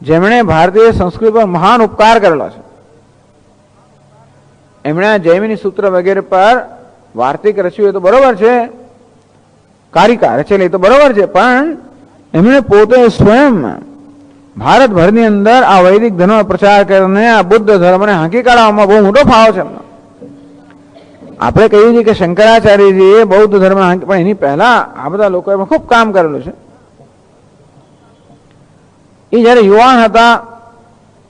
જેમણે ભારતીય સંસ્કૃતિ પર મહાન ઉપકાર કરેલો છે. એમણે જૈમિની સૂત્ર વગેરે પર વાર્તિક રચ્યું એ તો બરોબર છે, કારિકા રચેલી એ તો બરોબર છે, પણ એમણે પોતે સ્વયં ભારતભરની અંદર આ વૈદિક ધર્મ પ્રચાર કરીને આ બુદ્ધ ધર્મને હાંકી કાઢવામાં બહુ મોટો ફાળો છે એમનો. આપણે કહીએ છીએ કે શંકરાચાર્યજીએ બૌદ્ધ ધર્મ હાંકી, પણ એની પહેલા આ બધા લોકોએ ખૂબ કામ કરેલું છે. એ જયારે યુવાન હતા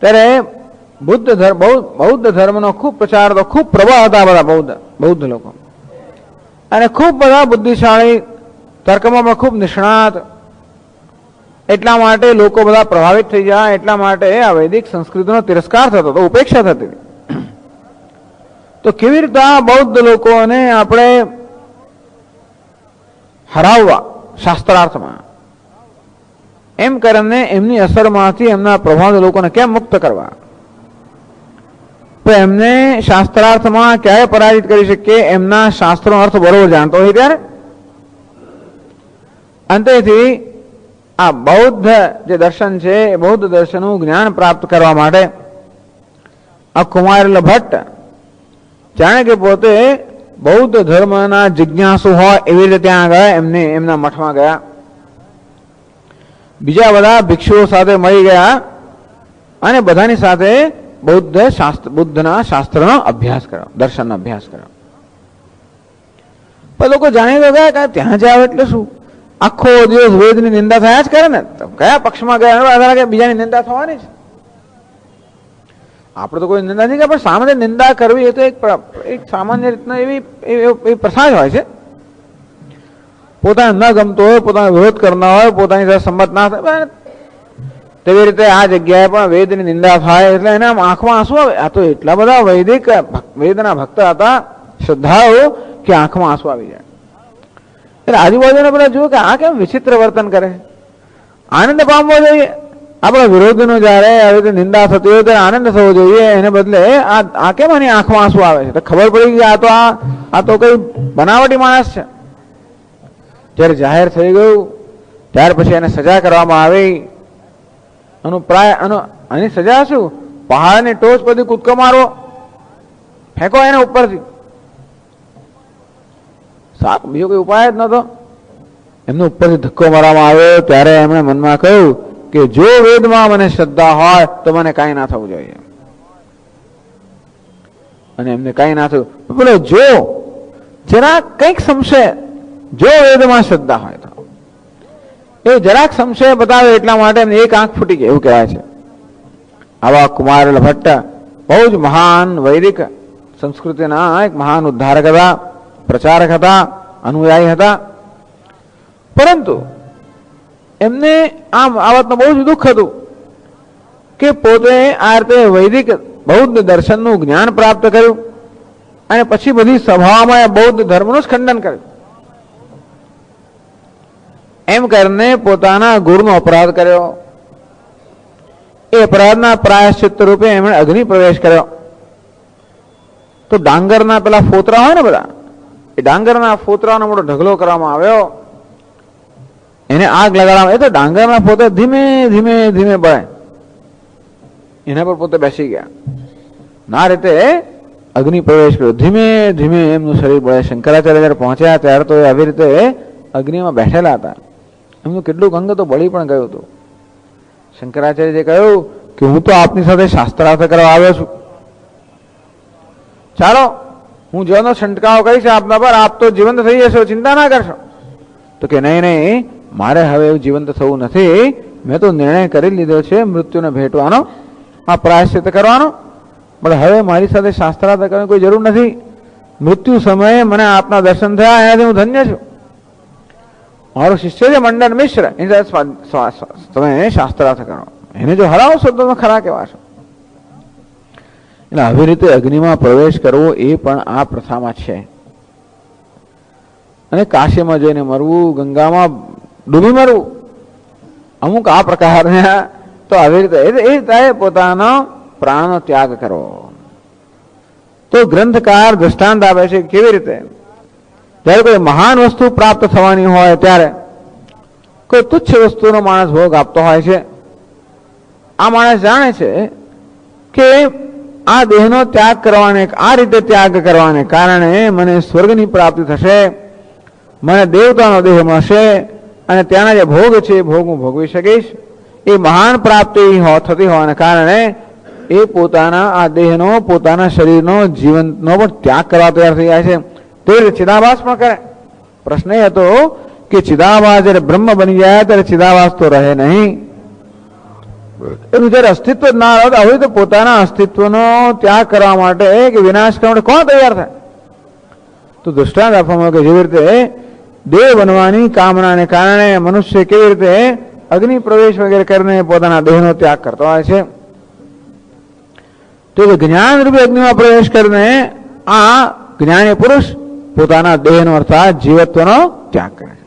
ત્યારે બૌદ્ધ ધર્મનો ખૂબ પ્રચાર હતો, ખૂબ પ્રભાવ હતા બધા બૌદ્ધ લોકો, અને ખૂબ બધા બુદ્ધિશાળી, તર્કમાં પણ ખૂબ નિષ્ણાત. એટલા માટે લોકો બધા પ્રભાવિત થઈ જાય, એટલા માટે આ વૈદિક સંસ્કૃતિનો તિરસ્કાર થતો હતો, ઉપેક્ષા થતી. તો કેવી રીતે આ બૌદ્ધ લોકોને આપણે હરાવવા શાસ્ત્રાર્થમાં, એમ કરીને એમની અસરમાંથી એમના પ્રભાવ લોકોને કેમ મુક્ત કરવા, તો એમને શાસ્ત્રાર્થમાં ક્યારે પરાજિત કરી શકીએ? એમના શાસ્ત્રનો અર્થ બરોબર જાણતો હોય ત્યારે. અંતેથી આ બૌદ્ધ જે દર્શન છે એ બૌદ્ધ દર્શનનું જ્ઞાન પ્રાપ્ત કરવા માટે આ કુમાર ભટ્ટ જાણે કે પોતે બૌદ્ધ ધર્મના જિજ્ઞાસુ હોય એવી રીતે ત્યાં ગયા, એમના મઠમાં ગયા. બીજા બધા ભિક્ષુઓ સાથે મળી ગયા અને બધાની સાથે બુદ્ધના શાસ્ત્રનો અભ્યાસ કર્યો, દર્શનનો અભ્યાસ કર્યો. પણ લોકો જાણી તો ગયા કે ત્યાં જાવ એટલે શું, આખો દિવસ વેદની નિંદા થયા જ કરે ને. કયા પક્ષમાં ગયા કે બીજાની નિંદા થવાની છે. આપણે તો કોઈ નિંદા નહીં કરે, પણ સામાન્ય નિંદા કરવી એ તો એક સામાન્ય રીતના એવી પ્રથા જ હોય છે. પોતાને ન ગમતો હોય, પોતાનો વિરોધ કરનાર હોય, પોતાની સાથે સંમત ના થાય, તેવી રીતે આ જગ્યાએ પણ વેદની નિંદા થાય એટલે એને આંખમાં આંસુ આવે. આ તો એટલા બધા વેદના ભક્ત હતા, શ્રદ્ધાળુ, કે આંખમાં આંસુ આવી જાય. એટલે આજુબાજુને બધા જુઓ કે આ કેમ વિચિત્ર વર્તન કરે. આનંદ પામવો જોઈએ. આપણા વિરોધીનો જયારે આવી રીતે નિંદા થતી હોય ત્યારે આનંદ થવો જોઈએ. એને બદલે આ કેમ આની આંખમાં આંસુ આવે છે. તો ખબર પડી કે આ તો કઈ બનાવટી માણસ છે. જયારે જાહેર થઈ ગયું ત્યાર પછી એને સજા કરવામાં આવી. આની સજા શું? પહાડની ટોચ પરથી કૂદકો મારવો, ફેંકો એને ઉપરથી. બીજો કોઈ ઉપાય જ નતો. એમને ઉપરથી ધક્કો મારવામાં આવ્યો. ત્યારે એમણે મનમાં કહ્યું કે જો વેદમાં મને શ્રદ્ધા હોય તો મને કાંઈ ના થવું જોઈએ. અને એમને કાંઈ ના થયું. બોલો, જો જરા કંઈક સંશય, જો વેદમાં શ્રદ્ધા હોય તો એ જરાક સંશય બતાવે એટલા માટે એમને એક આંખ ફૂટી ગઈ એવું કહેવાય છે. આવા કુમાર ભટ્ટ બહુ જ મહાન વૈદિક સંસ્કૃતિના એક મહાન ઉદ્ધારક હતા, પ્રચારક હતા, અનુયાયી હતા. પરંતુ એમને આ વાતનું બહુ જ દુઃખ હતું કે પોતે આ રીતે વૈદિક બૌદ્ધ દર્શનનું જ્ઞાન પ્રાપ્ત કર્યું અને પછી બધી સભાઓમાં બૌદ્ધ ધર્મનું જ ખંડન કર્યું. એમ કરીને પોતાના ગુરુનો અપરાધ કર્યો. એ અપરાધના પ્રાયશ્ચિત્ત રૂપે એમણે અગ્નિ પ્રવેશ કર્યો. તો ડાંગરના પેલા ફોતરા હોય ને બધા, એ ડાંગરના ફોતરાનો મોટો ઢગલો કરવામાં આવ્યો. એને આગ લગાડવામાં. એ તો ડાંગરના ફોતરા ધીમે ધીમે ધીમે બળે, એના પર પોતે બેસી ગયા. ના રીતે અગ્નિ પ્રવેશ કર્યો. ધીમે ધીમે એમનું શરીર બળે. શંકરાચાર્ય જયારે પહોંચ્યા ત્યારે તો આવી રીતે અગ્નિમાં બેઠેલા હતા. એમનું કેટલુંક અંગ તો બળી પણ ગયું હતું. શંકરાચાર્યએ કહ્યું કે હું તો આપની સાથે શાસ્ત્રાર્થ કરવા આવ્યો છું, ચાલો હું જેનો છંટકાવ કરીશ આપના પર, આપ તો જીવંત થઈ જશો, ચિંતા ના કરશો. તો કે નહીં નહીં, મારે હવે એવું જીવંત થવું નથી. મેં તો નિર્ણય કરી લીધો છે મૃત્યુને ભેટવાનો, આ પ્રાયશ્ચિત્ત કરવાનો. પણ હવે મારી સાથે શાસ્ત્રાર્થ કરવાની કોઈ જરૂર નથી. મૃત્યુ સમયે મને આપના દર્શન થયા, એનાથી હું ધન્ય છું. મારો શિષ્ય છે મંડન મિશ્ર, એની સાથે તમે શાસ્ત્રાર્થ કરો. એને જો હરાવશો તો તમે ખરા કહેવાશો. એટલે આવી રીતે અગ્નિમાં પ્રવેશ કરવો એ પણ આ પ્રથામાં છે. અને કાશીમાં જઈને મરવું, ગંગામાં ડૂબી મરવું, અમુક આ પ્રકારના તો આવી રીતે એ રીતે પોતાનો પ્રાણનો ત્યાગ કરવો. તો ગ્રંથકાર દ્રષ્ટાંત આપે છે કેવી રીતે જયારે કોઈ મહાન વસ્તુ પ્રાપ્ત થવાની હોય ત્યારે કોઈ તુચ્છ વસ્તુનો માણસ ભોગ આપતો હોય છે. આ માણસ જાણે છે કે આ દેહનો ત્યાગ કરવાને, આ રીતે ત્યાગ કરવાને કારણે મને સ્વર્ગની પ્રાપ્તિ થશે, મને દેવતાનો દેહ મળશે અને ત્યાંના જે ભોગ છે એ ભોગ હું ભોગવી શકીશ. એ મહાન પ્રાપ્તિ થતી હોવાને કારણે એ પોતાના આ દેહનો, પોતાના શરીરનો, જીવનનો પણ ત્યાગ કરવા તૈયાર થઈ જાય છે. તે રીતે ચિદાભાસ પણ કરે. પ્રશ્ન એ હતો કે ચિદાભાસ જયારે બ્રહ્મ બની જાય ત્યારે ચિદાભાસ તો રહે નહીં. એનું જયારે અસ્તિત્વ જ ના રહે હવે તો પોતાના અસ્તિત્વનો ત્યાગ કરવા માટે કે વિનાશ કરવા માટે કોણ તૈયાર થાય? તો દૃષ્ટાંત આપવામાં કે જેવી રીતે દેહ બનવાની કામનાને કારણે મનુષ્ય કેવી રીતે અગ્નિ પ્રવેશ વગેરે કરીને પોતાના દેહનો ત્યાગ કરતો હોય છે, તો જ્ઞાન રૂપી અગ્નિમાં પ્રવેશ કરીને આ જ્ઞાની પુરુષ પોતાના દેહનો અર્થાત જીવત્વનો ત્યાગ કરે છે.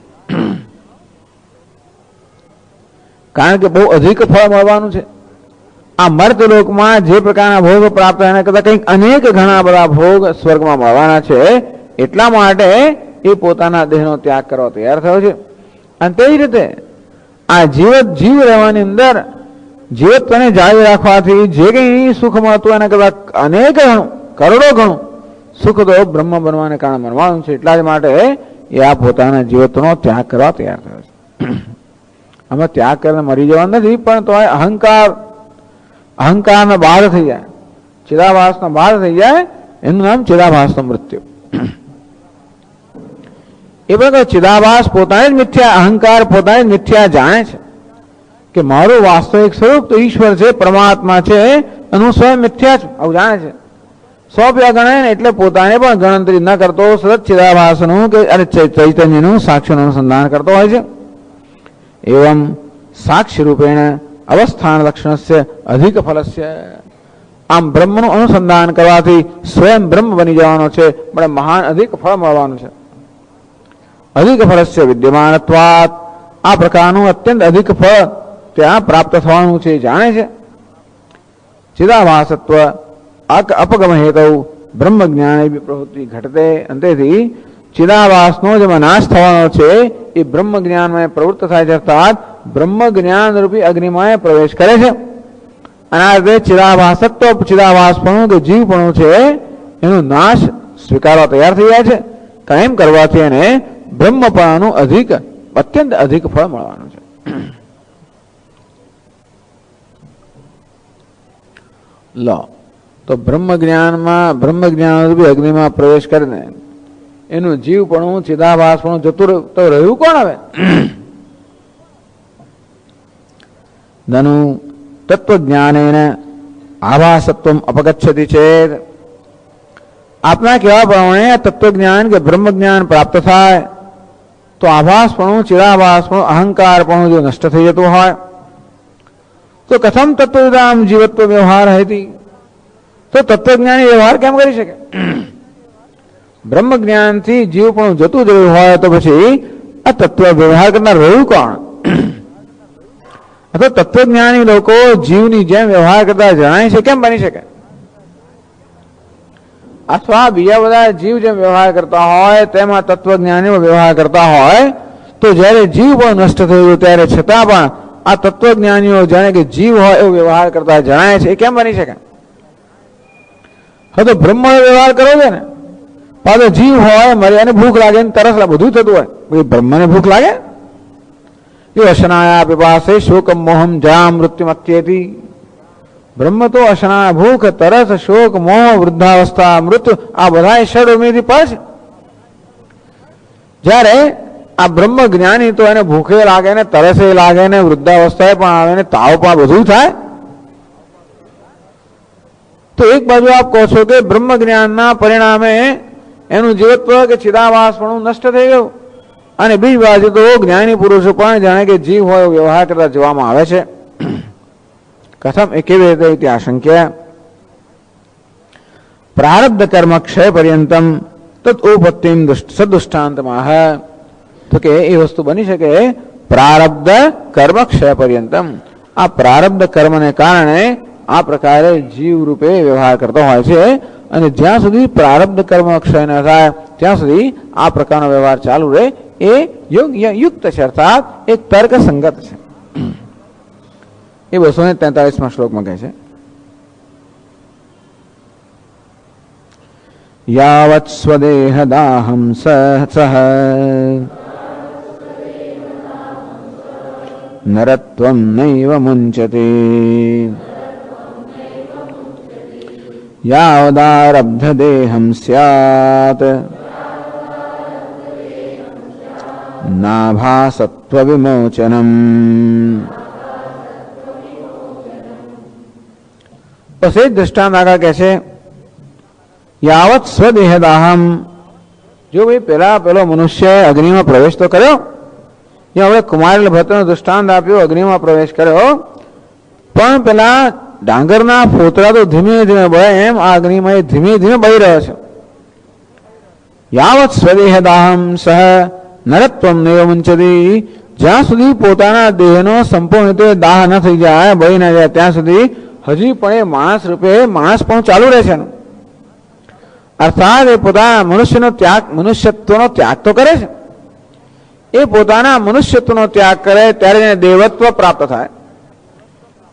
કારણ કે બહુ અધિક ફળ મળવાનું છે. આ મર્ત લોકમાં જે પ્રકારના ભોગ પ્રાપ્ત એના કરતા કંઈક અનેક ઘણા બધા ભોગ સ્વર્ગમાં મળવાના છે. એટલા માટે એ પોતાના દેહનો ત્યાગ કરવા તૈયાર થયો છે. અને તે જ રીતે આ જીવ રહેવાની અંદર જીવત્વને જાળવી રાખવાથી જે કંઈ સુખ મળતું એના કરતા અનેક ગણું, કરોડો ગણું સુખ તો બ્રહ્મ બનવાને કારણે મળવાનું છે. એટલા જ માટે એ આ પોતાના જીવત્વનો ત્યાગ કરવા તૈયાર થયો છે. આમાં ત્યાગ કરીને મરી જવા નથી, પણ તો અહંકાર અહંકારના બાદ થઈ જાય, ચિદાભાસના બાદ થઈ જાય, એનું નામ ચિદાભાસનું મૃત્યુ. એ પ્રકાર ચિદાભાસ પોતાને જ મિથ્યા, અહંકાર પોતાને જ મિથ્યા જાણે છે કે મારું વાસ્તવિક સ્વરૂપ તો ઈશ્વર છે, પરમાત્મા છે, અને હું સ્વયં મિથ્યા છું, આવું જાણે છે. 100 ગણે ને એટલે પોતાને પણ ગણતરી ન કરતો સતત ચિદાભાસનું કે ચૈતન્યનું સાક્ષીનું અનુસંધાન કરતો હોય છે. એવમ સાક્ષી રૂપેણ અવસ્થાન લક્ષણસ્ય અધિક ફલસ્ય, આમ બ્રહ્મનું અનુસંધાન કરવાથી સ્વયં બ્રહ્મ બની જવાનો છે, પણ મહાન અધિક ફળ મળવાનું છે. અધિક ફલસ્ય વિદ્યમાનત્વાત, આ પ્રકારનું અત્યંત અધિક ફળ ત્યાં પ્રાપ્ત થવાનું છે જાણે છે. ચિદાભાસત્વ અપગમ હેતુ બ્રહ્મ જ્ઞાન પ્રવૃત્તિ ઘટતે, અંતેથી ચિદાભાસનો જેમાં નાશ થવાનો છે એ બ્રહ્મ જ્ઞાનમાં પ્રવૃત્ત થાય છે, અર્થાત બ્રહ્મ જ્ઞાન રૂપી અગ્નિમાં પ્રવેશ કરે છે. અને આ રીતે ચિદાભાસત્વ, ચિદાભાસપણું કે જીવપણું છે એનો નાશ સ્વીકારવા તૈયાર થઈ જાય છે. કાયમ કરવાથી એને બ્રહ્મપણાનું અત્યંત અધિક ફળ મળવાનું છે. લો તો બ્રહ્મ જ્ઞાન રૂપી અગ્નિમાં પ્રવેશ કરીને એનું જીવપણું, ચિદાભાસપણું જતું તો રહ્યું કોણ હવે? નનુ તત્વજ્ઞાનેન આભાસત્વમ અપગચ્છતિ ચેત, આપના કહેવા પ્રમાણે તત્વજ્ઞાન કે બ્રહ્મ જ્ઞાન પ્રાપ્ત થાય તો આભાસપણું, ચિદાભાસપણું, અહંકારપણું જો નષ્ટ થઈ જતું હોય તો કથમ તત્વવિદામ જીવત્વ વ્યવહાર હતી, તો તત્વજ્ઞાની વ્યવહાર કેમ કરી શકે? બ્રહ્મ જ્ઞાનથી જીવપણું જતું જ રહ્યું હોય તો પછી આ તત્વ વ્યવહાર કરનાર રહ્યું કોણ? અથવા તત્વજ્ઞાની લોકો જીવની જેમ વ્યવહાર કરતા જણાય છે કેમ બની શકે? અથવા બીજા બધા જીવ જેમ વ્યવહાર કરતા હોય તેમાં તત્વજ્ઞાનીઓ વ્યવહાર કરતા હોય તો જ્યારે જીવ પણ નષ્ટ થયું ત્યારે છતાં પણ આ તત્વજ્ઞાનીઓ જાણે કે જીવ હોય એવો વ્યવહાર કરતા જણાય છે, એ કેમ બની શકે? હવે તો બ્રહ્મ વ્યવહાર કરવો છે ને, પાછો જીવ હોય, મરે અને ભૂખ લાગે ને તરસ લાગે, બધું થતું હોય, બ્રહ્મને ભૂખ લાગે? એ અશનાયા પીપાસે શોકમ મોહમ જા મૃત્યુમત્યેતિ, બ્રહ્મ તો અશના, ભૂખ, તરસ, શોક, મોહ, વૃદ્ધાવસ્થા, મૃત્યુ આ બધા ષડભૂમિથી પર છે. જ્યારે આ બ્રહ્મ જ્ઞાની તો એને ભૂખે લાગે ને તરસે લાગે ને વૃદ્ધાવસ્થાએ પણ આવે ને તાવ પણ બધું થાય. તો એક બાજુ આપ કહો છો કે બ્રહ્મ જ્ઞાનના પરિણામે એનું જીવત્વ કે ચિદાભાસપણું નષ્ટ થઈ ગયું, અને બીજી બાજુ તો જ્ઞાની પુરુષો પણ જાણે કે જીવ હોય વ્યવહાર કરતા જોવામાં આવે છે. કથમ એ કેવી રીતે ઇતિ આશંક્ય? પ્રારબ્ધ કર્મ ક્ષય પર્યંતમ તદ ઉપત્તિમ સદુષ્ટાંતમાહ, તો કે એ વસ્તુ બની શકે પ્રારબ્ધ કર્મ ક્ષય પર્યંતમ, આ પ્રારબ્ધ કર્મને કારણે આ પ્રકારે જીવ રૂપે વ્યવહાર કરતો હોય છે, અને જ્યાં સુધી પ્રારબ્ધ કર્મ ક્ષય ન થાય ત્યાં સુધી આ પ્રકારનો વ્યવહાર ચાલુ રહે એ યુક્ત છે, અર્થાત એક તર્ક સંગત છે. એ 243માં શ્લોકમાં કહે છે યાવત સ્વદેહ દાહમ સહ નરત્વમ નૈવ મુંચતે યાવદારબ્ધ દેહમ સ્યાત નાભાસત્વ વિમોચનમ. પછી દૃષ્ટાંત આગળ કહે છે યાવત સ્વદેહદાહમ, જો ભાઈ પેલો મનુષ્ય અગ્નિમાં પ્રવેશ તો કર્યો, હવે કુમારેલ ભટ્ટનો દૃષ્ટાંત આપ્યો, અગ્નિમાં પ્રવેશ કર્યો, પણ પેલા ડાંગરના ફોતરા તો ધીમે ધીમે બળે એમ આ અગ્નિમાં ધીમે ધીમે બળી રહ્યો છે. યાવત સ્વદેહદાહમ સહ નરત્વમ નૈવ મુંચતી, જ્યાં સુધી પોતાના દેહનો સંપૂર્ણ રીતે દાહ ન થઈ જાય, બળી ન જાય ત્યાં સુધી હજી પણ એ માણસ રૂપે માણસ પણ ચાલુ રહે છે. અર્થાત એ પોતાના મનુષ્યત્વનો ત્યાગ તો કરે છે. એ પોતાના મનુષ્યત્વનો ત્યાગ કરે ત્યારે એને દેવત્વ પ્રાપ્ત થાય.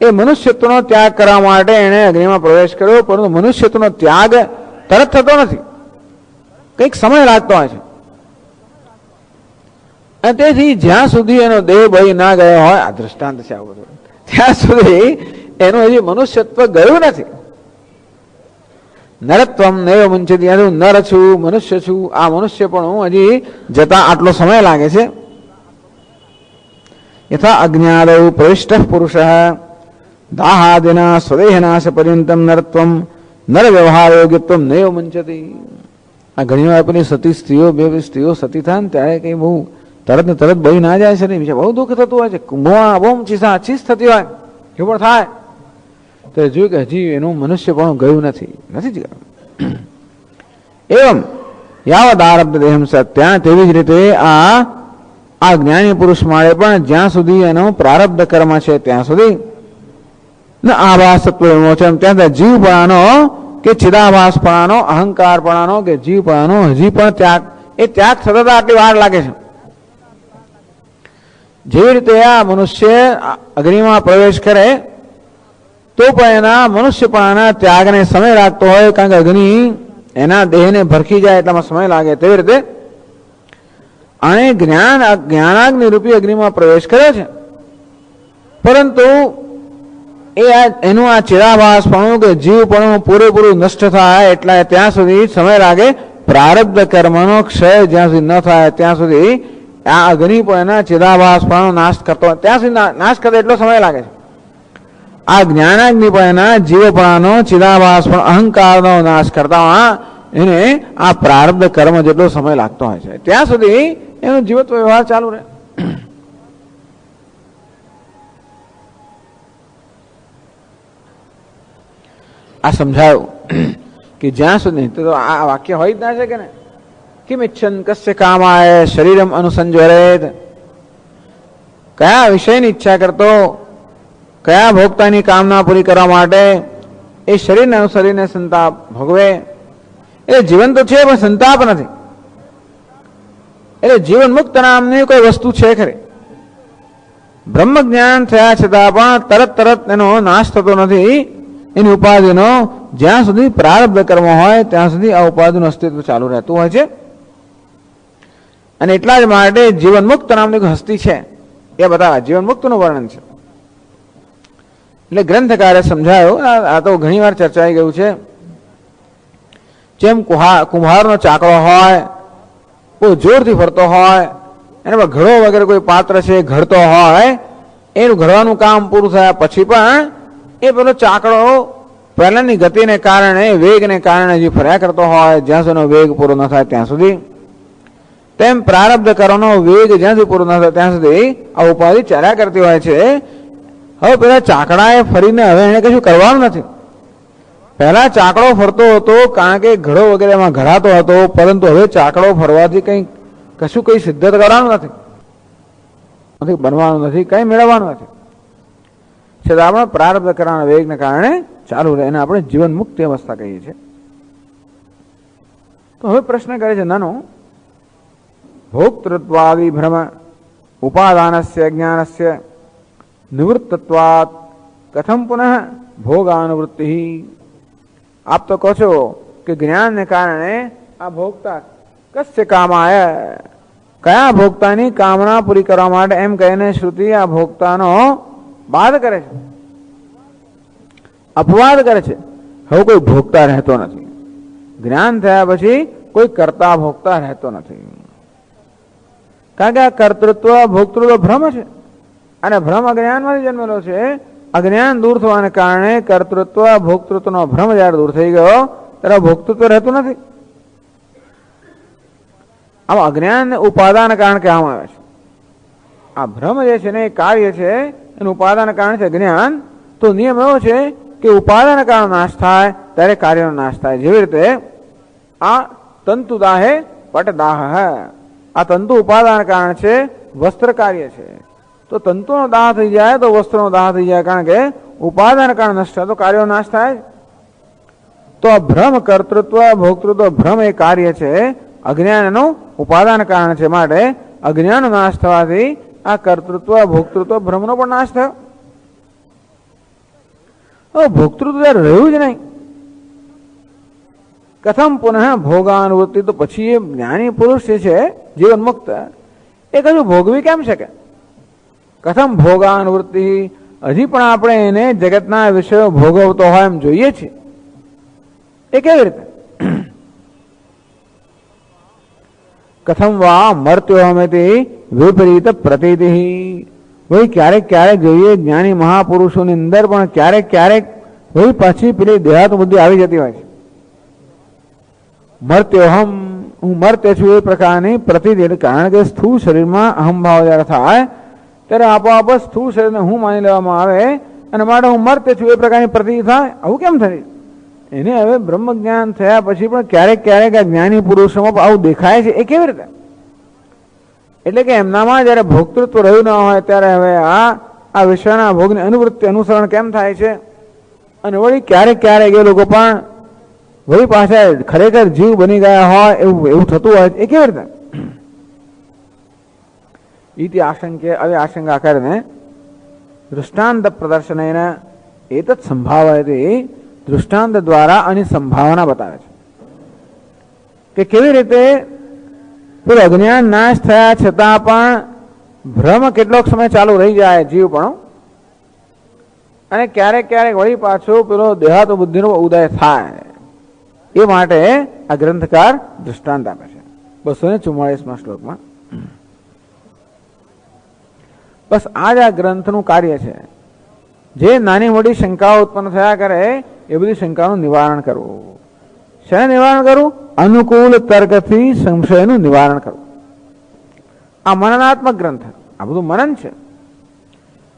એ મનુષ્યત્વનો ત્યાગ કરવા માટે એને અગ્નિમાં પ્રવેશ કર્યો, પરંતુ મનુષ્યત્વનો ત્યાગ તરત થતો નથી, કંઈક સમય લાગતો હોય છે. અને તેથી જ્યાં સુધી એનો દેહ બળી ના ગયો હોય, આ દ્રષ્ટાંત છે આવું બધું, ત્યાં સુધી એનું હજી મનુષ્યત્વ ગયું નથી. નરત્વમ નૈવ મુંચતી, હું નર છું, મનુષ્ય છું, આ મનુષ્ય પણ હજી જતા આટલો સમય લાગે છે. યથા અજ્ઞાદૌ પ્રવિષ્ટ પુરુષ દાહાદિના સ્વદેહનાશ પર્યંતમ નરત્વમ નર વ્યવહાર યોગ્યત્વમ નૈવ મુંચતી. આ ઘણી વાર પેલી સતી સ્ત્રીઓ, બે સ્ત્રીઓ સતી થાય ને ત્યારે કઈ બહુ તરત ને તરત બળી ના જાય છે ને, બીજા બહુ દુઃખ થતું હોય છે, બહુ ચીસ થતી હોય એવું પણ થાય તો જોયું કે હજી એનું મનુષ્ય પણ ગયું નથી જ ગયું. એવમ યાવદ આરબ્ધ દેહમ સત્યા, તેવી જ રીતે આ જ્ઞાની પુરુષ મળે પણ જ્યાં સુધી એનો પ્રારબ્ધ કર્મ છે ત્યાં સુધી ન આભાસત્વ વિમોચન, ત્યાં જીવપણાનો કે ચિદાભાસપણાનો, અહંકારપણાનો કે જીવપણાનો હજી પણ ત્યાગ, એ ત્યાગ સતત આટલી વાર લાગે છે. જેવી રીતે આ મનુષ્ય અગ્નિમાં પ્રવેશ કરે તો પણ એના મનુષ્યપણાના ત્યાગને સમય લાગતો હોય, કારણ કે અગ્નિ એના દેહને ભરખી જાય એટલામાં સમય લાગે. તેવી રીતે આને જ્ઞાનાગ્નિ રૂપી અગ્નિમાં પ્રવેશ કર્યો છે, પરંતુ એનું આ ચિરાભાસપણું કે જીવપણું પૂરેપૂરું નષ્ટ થાય એટલા ત્યાં સુધી સમય લાગે. પ્રારબ્ધ કર્મનો ક્ષય જ્યાં સુધી ન થાય ત્યાં સુધી આ અગ્નિ પણ એના ચિરાભાસપણનો નાશ કરતો ત્યાં સુધી નાશ કરે એટલો સમય લાગે છે. આ જ્ઞાનાગ્નિ પણ એના જીવપણાનો ચિદાભાસપણ અહંકારનો નાશ કરતા એને આ પ્રારબ્ધ કર્મ જેટલો સમય લાગતો હોય છે, ત્યાં સુધી એનો જીવત્વ વ્યવહાર ચાલુ રહે. આ સમજાયું કે જ્યાં સુધી તો આ વાક્ય હોય જ ના છે કે ને, કિમ ઇચ્છન કસ્ય કામાય શરીરમ અનુસંજરેત, કયા વિષયની ઈચ્છા કરતો, કયા ભોગતાની કામના પૂરી કરવા માટે એ શરીરને અનુસરીને સંતાપ ભોગવે. એટલે જીવન તો છે પણ સંતાપ નથી. એટલે જીવન મુક્ત નામની કોઈ વસ્તુ છે ખરી. બ્રહ્મ જ્ઞાન થયા છતાં પણ તરત એનો નાશ થતો નથી. એની ઉપાધિનો જ્યાં સુધી પ્રારબ્ધ કર્મ હોય ત્યાં સુધી આ ઉપાધિનું અસ્તિત્વ ચાલુ રહેતું હોય છે. અને એટલા જ માટે જીવન મુક્ત નામની હસ્તી છે એ બધા જીવન મુક્તનું વર્ણન છે. એટલે ગ્રંથકારે સમજાયો, આ તો ઘણી વાર ચર્ચાઈ ગયું છે. જેમ કુંભારનો ચાકડો હોય, બહુ જોરથી ફરતો હોય, એના ઘડો વગેરે કોઈ પાત્ર છે ઘડતો હોય, એનું ઘડવાનું કામ પૂરું થયા પછી પણ એ પેલો ચાકડો પહેલાની ગતિને કારણે, વેગને કારણે જે ફર્યા કરતો હોય જ્યાં સુધીનો વેગ પૂરો ન થાય ત્યાં સુધી, તેમ પ્રારબ્ધ કરવાનો વેગ જ્યાં સુધી પૂરો ન થાય ત્યાં સુધી આ ઉપાધિ ચાલ્યા કરતી હોય છે. હવે પેલા ચાકડાએ ફરીને હવે એને કશું કરવાનું નથી. પહેલા ચાકડો ફરતો હતો કારણ કે ઘડો વગેરેમાં ઘડાતો હતો, પરંતુ હવે ચાકડો ફરવાથી કશું કઈ સિદ્ધ કરવાનું નથી, બનવાનું નથી, કઈ મેળવવાનું નથી. છતાં આપણે પ્રારબ્ધ કરવાના વેગને કારણે ચાલુ રહે, એને આપણે જીવન મુક્તિ અવસ્થા કહીએ છીએ. તો હવે પ્રશ્ન કરે છે, નાનો ભોક્તૃત્વાદિ ભ્રમ ઉપાદાનસ્ય જ્ઞાનસ્ય નિવૃત્તત્વાત કથમ પુનઃ ભોગાનુવૃત્તિ. આપ તો કહો છો કે જ્ઞાનને કારણે આ ભોગતા કસ્ય કામાય, કયા ભોગતાની કામના પૂરી કરવા માટે એમ કહીને શ્રુતિ આ ભોગતાનો બાદ કરે છે, અપવાદ કરે છે. હવે કોઈ ભોગતા રહેતો નથી. જ્ઞાન થયા પછી કોઈ કરતા ભોગતા રહેતો નથી. કારણ કે આ કર્તૃત્વ ભોગતૃત્વ ભ્રમ છે, અને ભ્રમ અજ્ઞાનમાંથી જન્મેલો છે. અજ્ઞાન દૂર થવાને કારણે કર્તૃત્વ ભોગતૃત્વનો ભ્રમ જયારે દૂર થઈ ગયો ત્યારે ભોગતૃત્વ રહેતું નથી. આમાં અજ્ઞાન ઉપાદાન કારણ કહેવામાં આવે છે. આ ભ્રમ જે છે ને એ કાર્ય છે, એનું ઉપાદાન કારણ છે જ્ઞાન. તો નિયમ એવો છે કે ઉપાદાન કારણ નાશ થાય ત્યારે કાર્યનો નાશ થાય. જેવી રીતે આ તંતુ દાહે પટ દાહ, આ તંતુ ઉપાદાન કારણ છે, વસ્ત્ર કાર્ય છે. તો તંતુનો દાહ થઈ જાય તો વસ્ત્રનો દાહ થઈ જાય, કારણ કે ઉપાદાન કારણ નષ્ટ થાય તો કાર્યનો નાશ થાય. તો આ ભ્રમ કર્તૃત્વ ભોક્તૃત્વ ભ્રમ એ કાર્ય છે, અજ્ઞાનનું ઉપાદાન કારણ છે. માટે અજ્ઞાનનો નાશ થવાથી આ કર્તૃત્વ ભોક્તૃત્વ ભ્રમનો પણ નાશ થયો. ભોક્તૃત્વ રહ્યું જ નહીં, કથમ પુનઃ ભોગાનુવૃત્તિ. તો પછી એ જ્ઞાની પુરુષ જે છે જીવન મુક્ત, એ કશું ભોગવી કેમ શકે? કથમ ભોગાનુવૃત્તિ, હજી પણ આપણે એને જગતના વિષયો ભોગવતો હોય એમ જોઈએ છીએ. એ કેવી રીતે? કથમ વા મર્ત્યો હમેથી વિપરીત પ્રતીતિ. વહી ક્યારેક ક્યારેક જોઈએ જ્ઞાની મહાપુરુષોની અંદર પણ ક્યારેક ક્યારેક વહી પાછી પેલી દેહાત બુદ્ધિ આવી જતી હોય છે. મર્ત્યોહમ, હું મર્ત્ય છું એ પ્રકારની પ્રતીતિ. કારણ કે સ્થૂળ શરીરમાં અહમભાવ જયારે થાય ત્યારે આપોઆપ સ્થૂળ શરીરને હું માની લેવામાં આવે અને માટે હું મર્ત્ય છું એ પ્રકારની પ્રતીતિ થાય. આવું કેમ થાય? એને હવે બ્રહ્મ જ્ઞાન થયા પછી પણ ક્યારેક ક્યારેક આ જ્ઞાની પુરુષોમાં આવું દેખાય છે. એ કેવી રીતે? એટલે કે એમનામાં જયારે ભોક્તૃત્વ રહ્યું ન હોય ત્યારે હવે આ વિશ્વના ભોગની અનુવૃત્તિ અનુસરણ કેમ થાય છે? અને વળી ક્યારેક ક્યારેક એ લોકો પણ વળી પાછા ખરેખર જીવ બની ગયા હોય એવું થતું હોય. એ કેવી રીતે? ઇતિ આશંકે હવે આશંકા કરીને દૃષ્ટાંત પ્રદર્શન એતત સંભાવયતે. દૃષ્ટાંત દ્વારા આની સંભાવના બતાવે છે કે કેવી રીતે પેલું અજ્ઞાન નાશ થયા છતાં પણ ભ્રમ કેટલોક સમય ચાલુ રહી જાય જીવ પણ, અને ક્યારેક ક્યારેક વળી પાછો પેલો દેહાત બુદ્ધિનો ઉદય થાય. એ માટે આ ગ્રંથકાર દૃષ્ટાંત આપે છે 244માં શ્લોકમાં. બસ આ જ આ ગ્રંથનું કાર્ય છે. જે નાની મોટી શંકાઓ ઉત્પન્ન થયા કરે એ બધી શંકાનું નિવારણ કરવું. શેને નિવારણ કરવું? અનુકૂળ તર્કથી સંશયનું નિવારણ કરવું. આ મનનાત્મક ગ્રંથ, આ બધું મનન છે.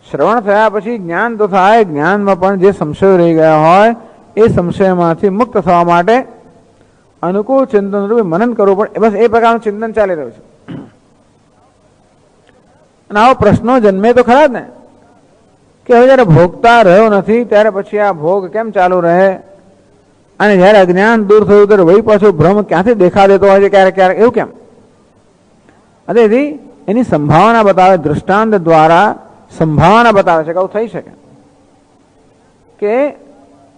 શ્રવણ થયા પછી જ્ઞાન તો થાય, જ્ઞાનમાં પણ જે સંશયો રહી ગયા હોય એ સંશયમાંથી મુક્ત થવા માટે અનુકૂળ ચિંતન રૂપે મનન કરવું પડે. બસ એ પ્રકારનું ચિંતન ચાલી રહ્યું છે. અને આવો પ્રશ્નો જન્મે તો ખરા જ ને કે હવે જયારે ભોગતા રહ્યો નથી ત્યારે પછી આ ભોગ કેમ ચાલુ રહે, અને જયારે અજ્ઞાન દૂર થયું ત્યારે વહી પાછો ભ્રમ ક્યાંથી દેખા દેતો હોય છે ક્યારેક ક્યારેક, એવું કેમ? તેથી એની સંભાવના બતાવે, દૃષ્ટાંત દ્વારા સંભાવના બતાવે છે કે આવું થઈ શકે કે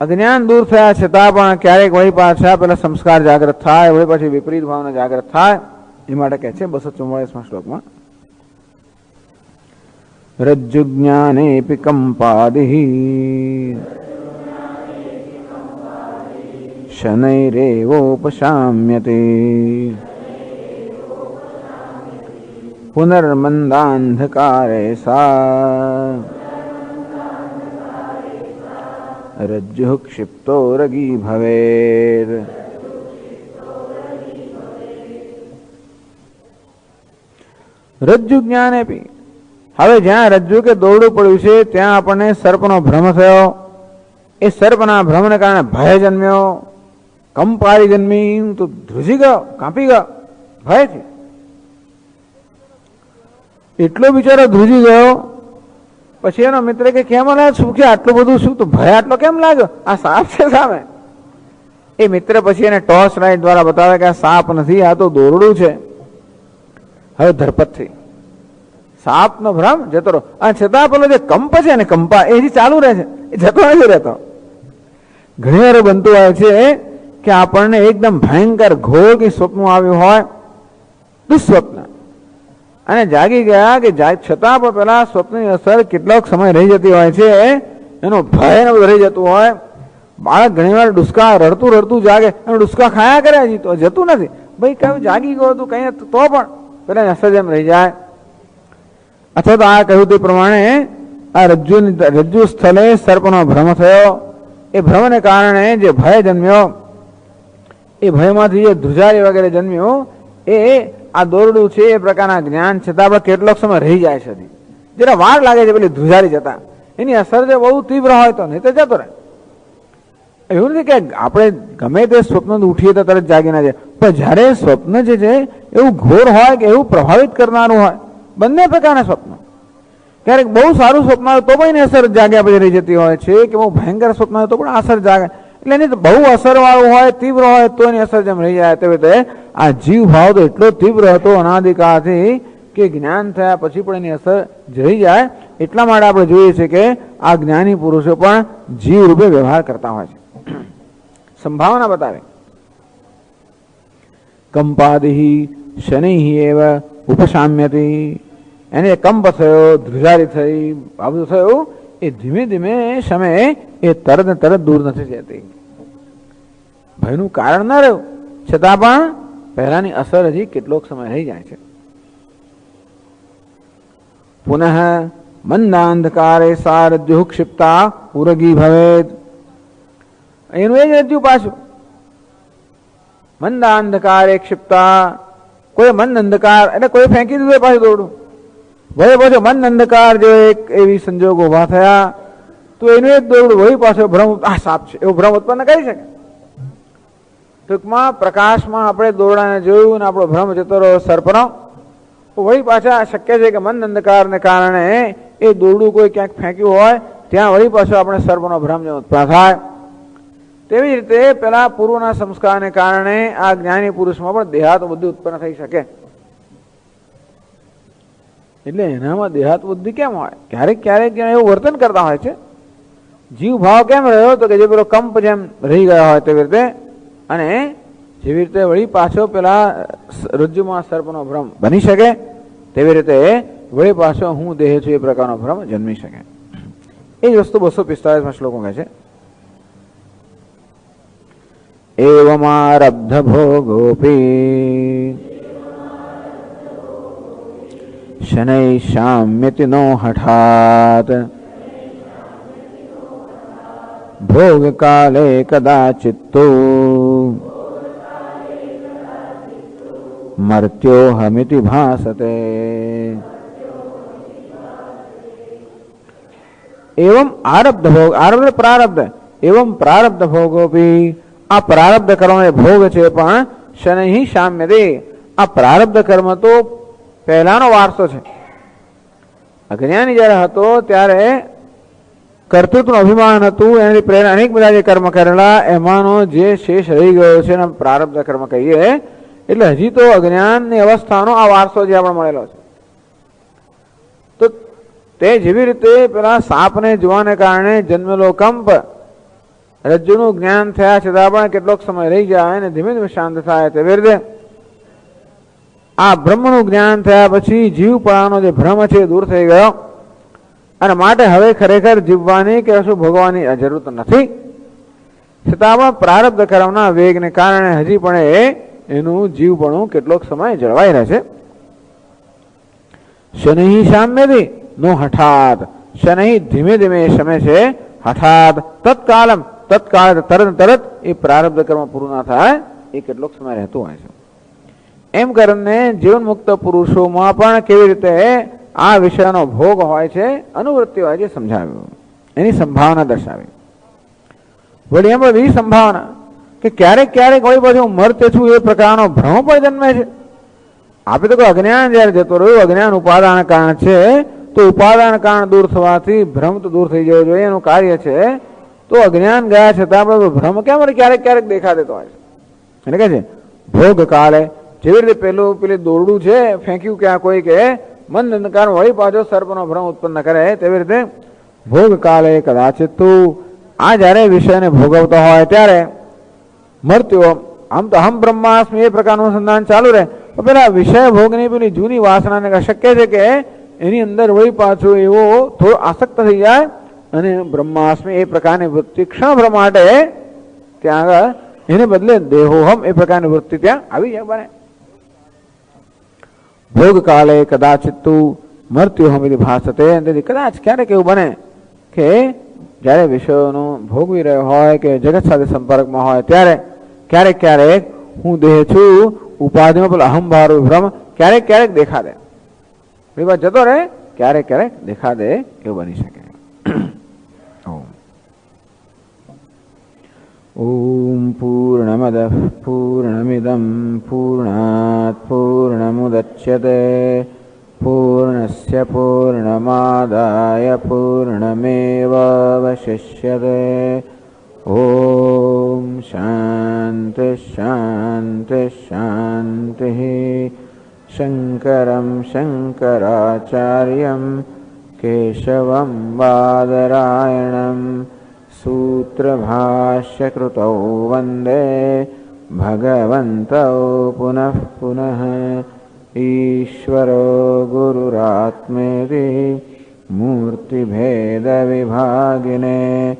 અજ્ઞાન દૂર થયા છતાં પણ ક્યારેક વળી પાછા પેલા સંસ્કાર જાગૃત થાય, વળી પાછી વિપરીત ભાવના જાગૃત થાય. એ માટે કહે છે 244માં શ્લોકમાં રજ્જુ જ્ઞાનેપી કંપાદિ શનૈરેવોપશામ્યતે પુનર્મંદાંધકારે સા રજ્જુ ક્ષિપ્તો રગી ભવેર. રજ્જુ જ્ઞાનેપી, હવે જ્યાં રજ્જુ કે દોરડું પડ્યું છે ત્યાં આપણને સર્પનો ભ્રમ થયો. એ સર્પના ભ્રમને કારણે ભય જન્મ્યો, કંપારી જન્મી, તો ધ્રુજી ગયો, કાંપી ગયો ભયથી. એટલો બિચારો ધ્રુજી ગયો. પછી એનો મિત્ર કે કેમ શું કે આટલું બધું શું, તો ભય આટલો કેમ લાગ્યો? આ સાપ છે સામે. એ મિત્ર પછી એને ટોર્ચ લાઇટ દ્વારા બતાવે કે આ સાપ નથી, આ તો દોરડું છે. હવે ધરપતથી સાપનો ભ્રમ જતો રહો, અને છતાં પેલો જે કંપ છે ને કંપા એ ચાલુ રહે છે, એ જતો નથી રહેતો. ઘણી વાર બનતું હોય છે કે આપણને એકદમ ભયંકર ઘોર કે સ્વપ્ન આવ્યું હોય, દુસ્વપ્ન, અને જાગી ગયા કે છતાં પણ પેલા સ્વપ્નની અસર કેટલોક સમય રહી જતી હોય છે, એનો ભય રહી જતું હોય. બાળક ઘણી વાર ડુસકા રડતું રડતું જાગે, અને ડુસકા ખાયા કરે, હજી તો જતું નથી. ભાઈ કયું જાગી ગયો હતું કઈ તો પણ પેલા અસર જેમ રહી જાય. અથવા તો આ કહ્યું તે પ્રમાણે આ રજ્જુ સ્થળે સર્પનો ભ્રમ થયો. એ ભ્રમને કારણે જે ભય જન્મ્યો, એ ભયમાંથી જે ધ્રુજારી વગેરે જન્મ્યું, એ આ દોરડું છે એ પ્રકારના જ્ઞાન છતાં પણ કેટલોક સમય રહી જાય છે. જરા વાર લાગે છે પેલી ધ્રુજારી જતા. એની અસર જે બહુ તીવ્ર હોય તો નહીં તો જતો રહે. એવું નથી કે આપણે ગમે તે સ્વપ્ન ઉઠીએ તો તરત જાગી ના જાય, પણ જયારે સ્વપ્ન જે છે એવું ઘોર હોય કે એવું પ્રભાવિત કરનારું હોય, બંને પ્રકારના સ્વપ્ન. ક્યારેક બહુ સારું સ્વપ્ન આવે તો પણ એની અસર જાગ્યા પછી રહી જતી હોય છે, કે બહુ ભયંકર સ્વપ્ન આવે તો પણ અસર જાગે. એટલે એની બહુ અસર વાળું હોય, તીવ્ર હોય તો એની અસર જેમ રહી જાય, તેવી રીતે આ જીવ ભાવ તો એટલો તીવ્ર હતો અનાદિકાળથી કે જ્ઞાન થયા પછી પણ એની અસર રહી જાય. એટલા માટે આપણે જોઈએ છીએ કે આ જ્ઞાની પુરુષો પણ જીવ રૂપે વ્યવહાર કરતા હોય છે. સંભાવના બતાવે કંપાદિ શનિ એવ ઉપશામ્યતિ, એને કંપ થયો, ધ્રુજારી થઈ, આ બધું થયું, એ એ ધીમે ધીમે શમે એ તરત ને તરત દૂર નથી જતી. ભયનું કારણ ના રહ્યું છતાં પણ પહેલાની અસર હજી કેટલોક સમય રહી જાય છે. પુનઃ મંદાંધકારે સા રજ્જુ ક્ષિપ્તા ઉરગી ભવેદ. એનું એ જ રજ્જુ પાછું. મંદાંધકારે ક્ષિપ્તા, કોઈ મંદ અંધકાર એટલે કોઈ ફેંકી દીધું પાછું દોરડું. વળી પાછો મંદ અંધકાર જો એક એવી સંજોગો ઉભા થયા તો એનું એક દોરડું વળી પાછો ભ્રમ આ સાપ છે એવો ભ્રમ ઉત્પન્ન કરી શકે. ટૂંકમાં પ્રકાશમાં આપણે દોરડાને જોયું ને આપણો ભ્રમ જતો રહ્યો સર્પનો, તો વળી પાછા શક્ય છે કે મંદ અંધકારને કારણે એ દોરડું કોઈ ક્યાંક ફેંક્યું હોય ત્યાં વળી પાછો આપણે સર્પનો ભ્રમ જેવો ઉત્પન્ન થાય. તેવી રીતે પેલા પૂર્વના સંસ્કારને કારણે આ જ્ઞાની પુરુષમાં પણ દેહાત બુદ્ધિ ઉત્પન્ન થઈ શકે. એટલે એનામાં દેહાત બુદ્ધિ કેમ હોય? ક્યારેક ક્યારેક એવું વર્તન કરતા હોય છે. જીવ ભાવ કેમ રહ્યો તો કે જે પેલો કંપ જેમ રહી ગયા હોય તેવી રીતે, અને જેવી રીતે વળી પાછો પેલા રજ્જુમાં સર્પનો ભ્રમ બની શકે તેવી રીતે વળી પાછો હું દેહ છું એ પ્રકારનો ભ્રમ જન્મી શકે. એ જ વસ્તુ 245 શ્લોકો કહે છે. એવમારબ્ધ ભોગોપી શનૈ શામ્યતિ નો હઠાત ભોગ કાલે કદાચિત્તો મર્ત્યોહમિતિ ભાસતે. એવમ આરબ્ધ ભોગ, આરબ્ધ પ્રારબ્ધ, એવમ પ્રારબ્ધ ભોગોપી, આ પ્રારબ્ધ કર્મ એ ભોગ છે પણ શનૈ શામ્યતે, આ પ્રારબ્ધ કર્મ તો પહેલાનો વારસો છે. અજ્ઞાની જયારે હતો ત્યારે કર્તૃત્વનું અભિમાન હતું, એનાથી પ્રેરણા અનેક બધા જે કર્મ કરેલા એમાંનો જે શેષ રહી ગયો છે ને પ્રારબ્ધ કર્મ કહીએ. એટલે હજી તો અજ્ઞાનની અવસ્થાનો આ વારસો જે આપણે મળેલો છે. તો તે જેવી રીતે પેલા સાપને જોવાને કારણે જન્મેલો કંપ રજ્જુનું જ્ઞાન થયા છતાં પણ કેટલોક સમય રહી જાય અને ધીમે ધીમે શાંત થાય, તેવી રીતે આ બ્રહ્મનું જ્ઞાન થયા પછી જીવપણાનો જે ભ્રમ છે એ દૂર થઈ ગયો અને માટે હવે ખરેખર જીવવાની કે શું ભોગવાની જરૂર નથી. છતાં પણ પ્રારબ્ધ કર્મના વેગને કારણે હજી પણ એનું જીવપણું કેટલોક સમય જળવાઈ રહે છે. શનિ શામ્યથી નો હઠાત, શનિ ધીમે ધીમે શમે છે, હઠાત તત્કાલમ, તત્કાળ તરત તરત એ પ્રારબ્ધ કર્મ પૂરું ના થાય એ કેટલોક સમય રહેતું હોય છે. એમ કરીને જીવન મુક્ત પુરુષોમાં પણ કેવી રીતે આ વિષયનો ભોગ હોય છે, અનુવૃત્તિ હોય છે સમજાવ્યું, એની સંભાવના દર્શાવી. વળી એમ બધી સંભાવના કે ક્યારેક ક્યારેક વળી પાછું મર્ત્ય છું એ પ્રકારનો ભ્રમ પણ જન્મે છે. આપણે તો કોઈ અજ્ઞાન જયારે જતો રહ્યું, અજ્ઞાન ઉપાદાન કારણ છે, તો ઉપાદાન કારણ દૂર થવાથી ભ્રમ તો દૂર થઈ જવો જોઈએ, એનું કાર્ય છે. તો અજ્ઞાન ગયા છતાં આપણે ભ્રમ કેમ ક્યારેક ક્યારેક દેખા દેતો હોય છે. એટલે કે છે ભોગ કાલે, જેવી રીતે પેલી દોરડું છે ફેંક્યું ક્યાં કોઈ કે મંદ અંધકાર વળી પાછો સર્પનો ભ્રમ ઉત્પન્ન કરે, તેવી રીતે ભોગ કાલે કદાચિત તું, આ જયારે વિષયને ભોગવતો હોય ત્યારે મર્ત્યો, આમ તો હમ બ્રહ્માસ્મિ એ પ્રકારનું અનુસંધાન ચાલુ રહે, તો પેલા વિષય ભોગની પેલી જૂની વાસનાને શક્ય છે કે એની અંદર વળી પાછું એવો થોડો આસક્ત થઈ જાય અને બ્રહ્માસ્મિ એ પ્રકારની વૃત્તિ ક્ષણભર માટે ત્યાં આગળ એને બદલે દેહોહમ એ પ્રકારની વૃત્તિ ત્યાં આવી જાય બને. ભોગ કાલે કદાચિત તું મર્ત્યોહમ ઇતિ ભાસતે, તેથી કદાચ ક્યારેક એવું બને કે જ્યારે વિષયોનો ભોગવી રહ્યો હોય કે જગત સાથે સંપર્કમાં હોય ત્યારે ક્યારેક ક્યારેક હું દેહ છું ઉપાધિમાં પેલો અહંભાર ભ્રમ ક્યારેક ક્યારેક દેખા દે, એ વાત જતો રહે, ક્યારેક ક્યારેક દેખા દે એવું બની શકે. ઓમ પૂર્ણમદ પૂર્ણમિદમ પૂર્ણાત પૂર્ણમુદચ્યતે પૂર્ણસ્ય પૂર્ણમાદાય પૂર્ણમેવાવશિષ્યતે. ઓમ શાંતિ શાંતિ શાંતિ. શંકરં શંકરાચાર્યં કેશવં બાદરાયણં સૂત્રભાષ્યકૃતૌ વંદે ભગવन्तૌ પુનઃ પુનઃ. ઈશ્વરો ગુરુરાત્મેતિ मूर्तिभेदविभागिने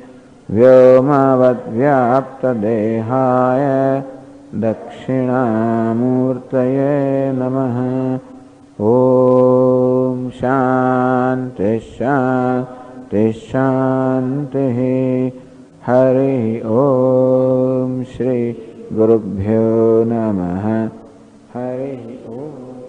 व्योमवद्व्याप्तदेहाय दक्षिणामूर्तये नमः। ॐ शान्ति शान्ति शान्तिः। हरिः ॐ श्री गुरुभ्यो नमः। हरिः ॐ।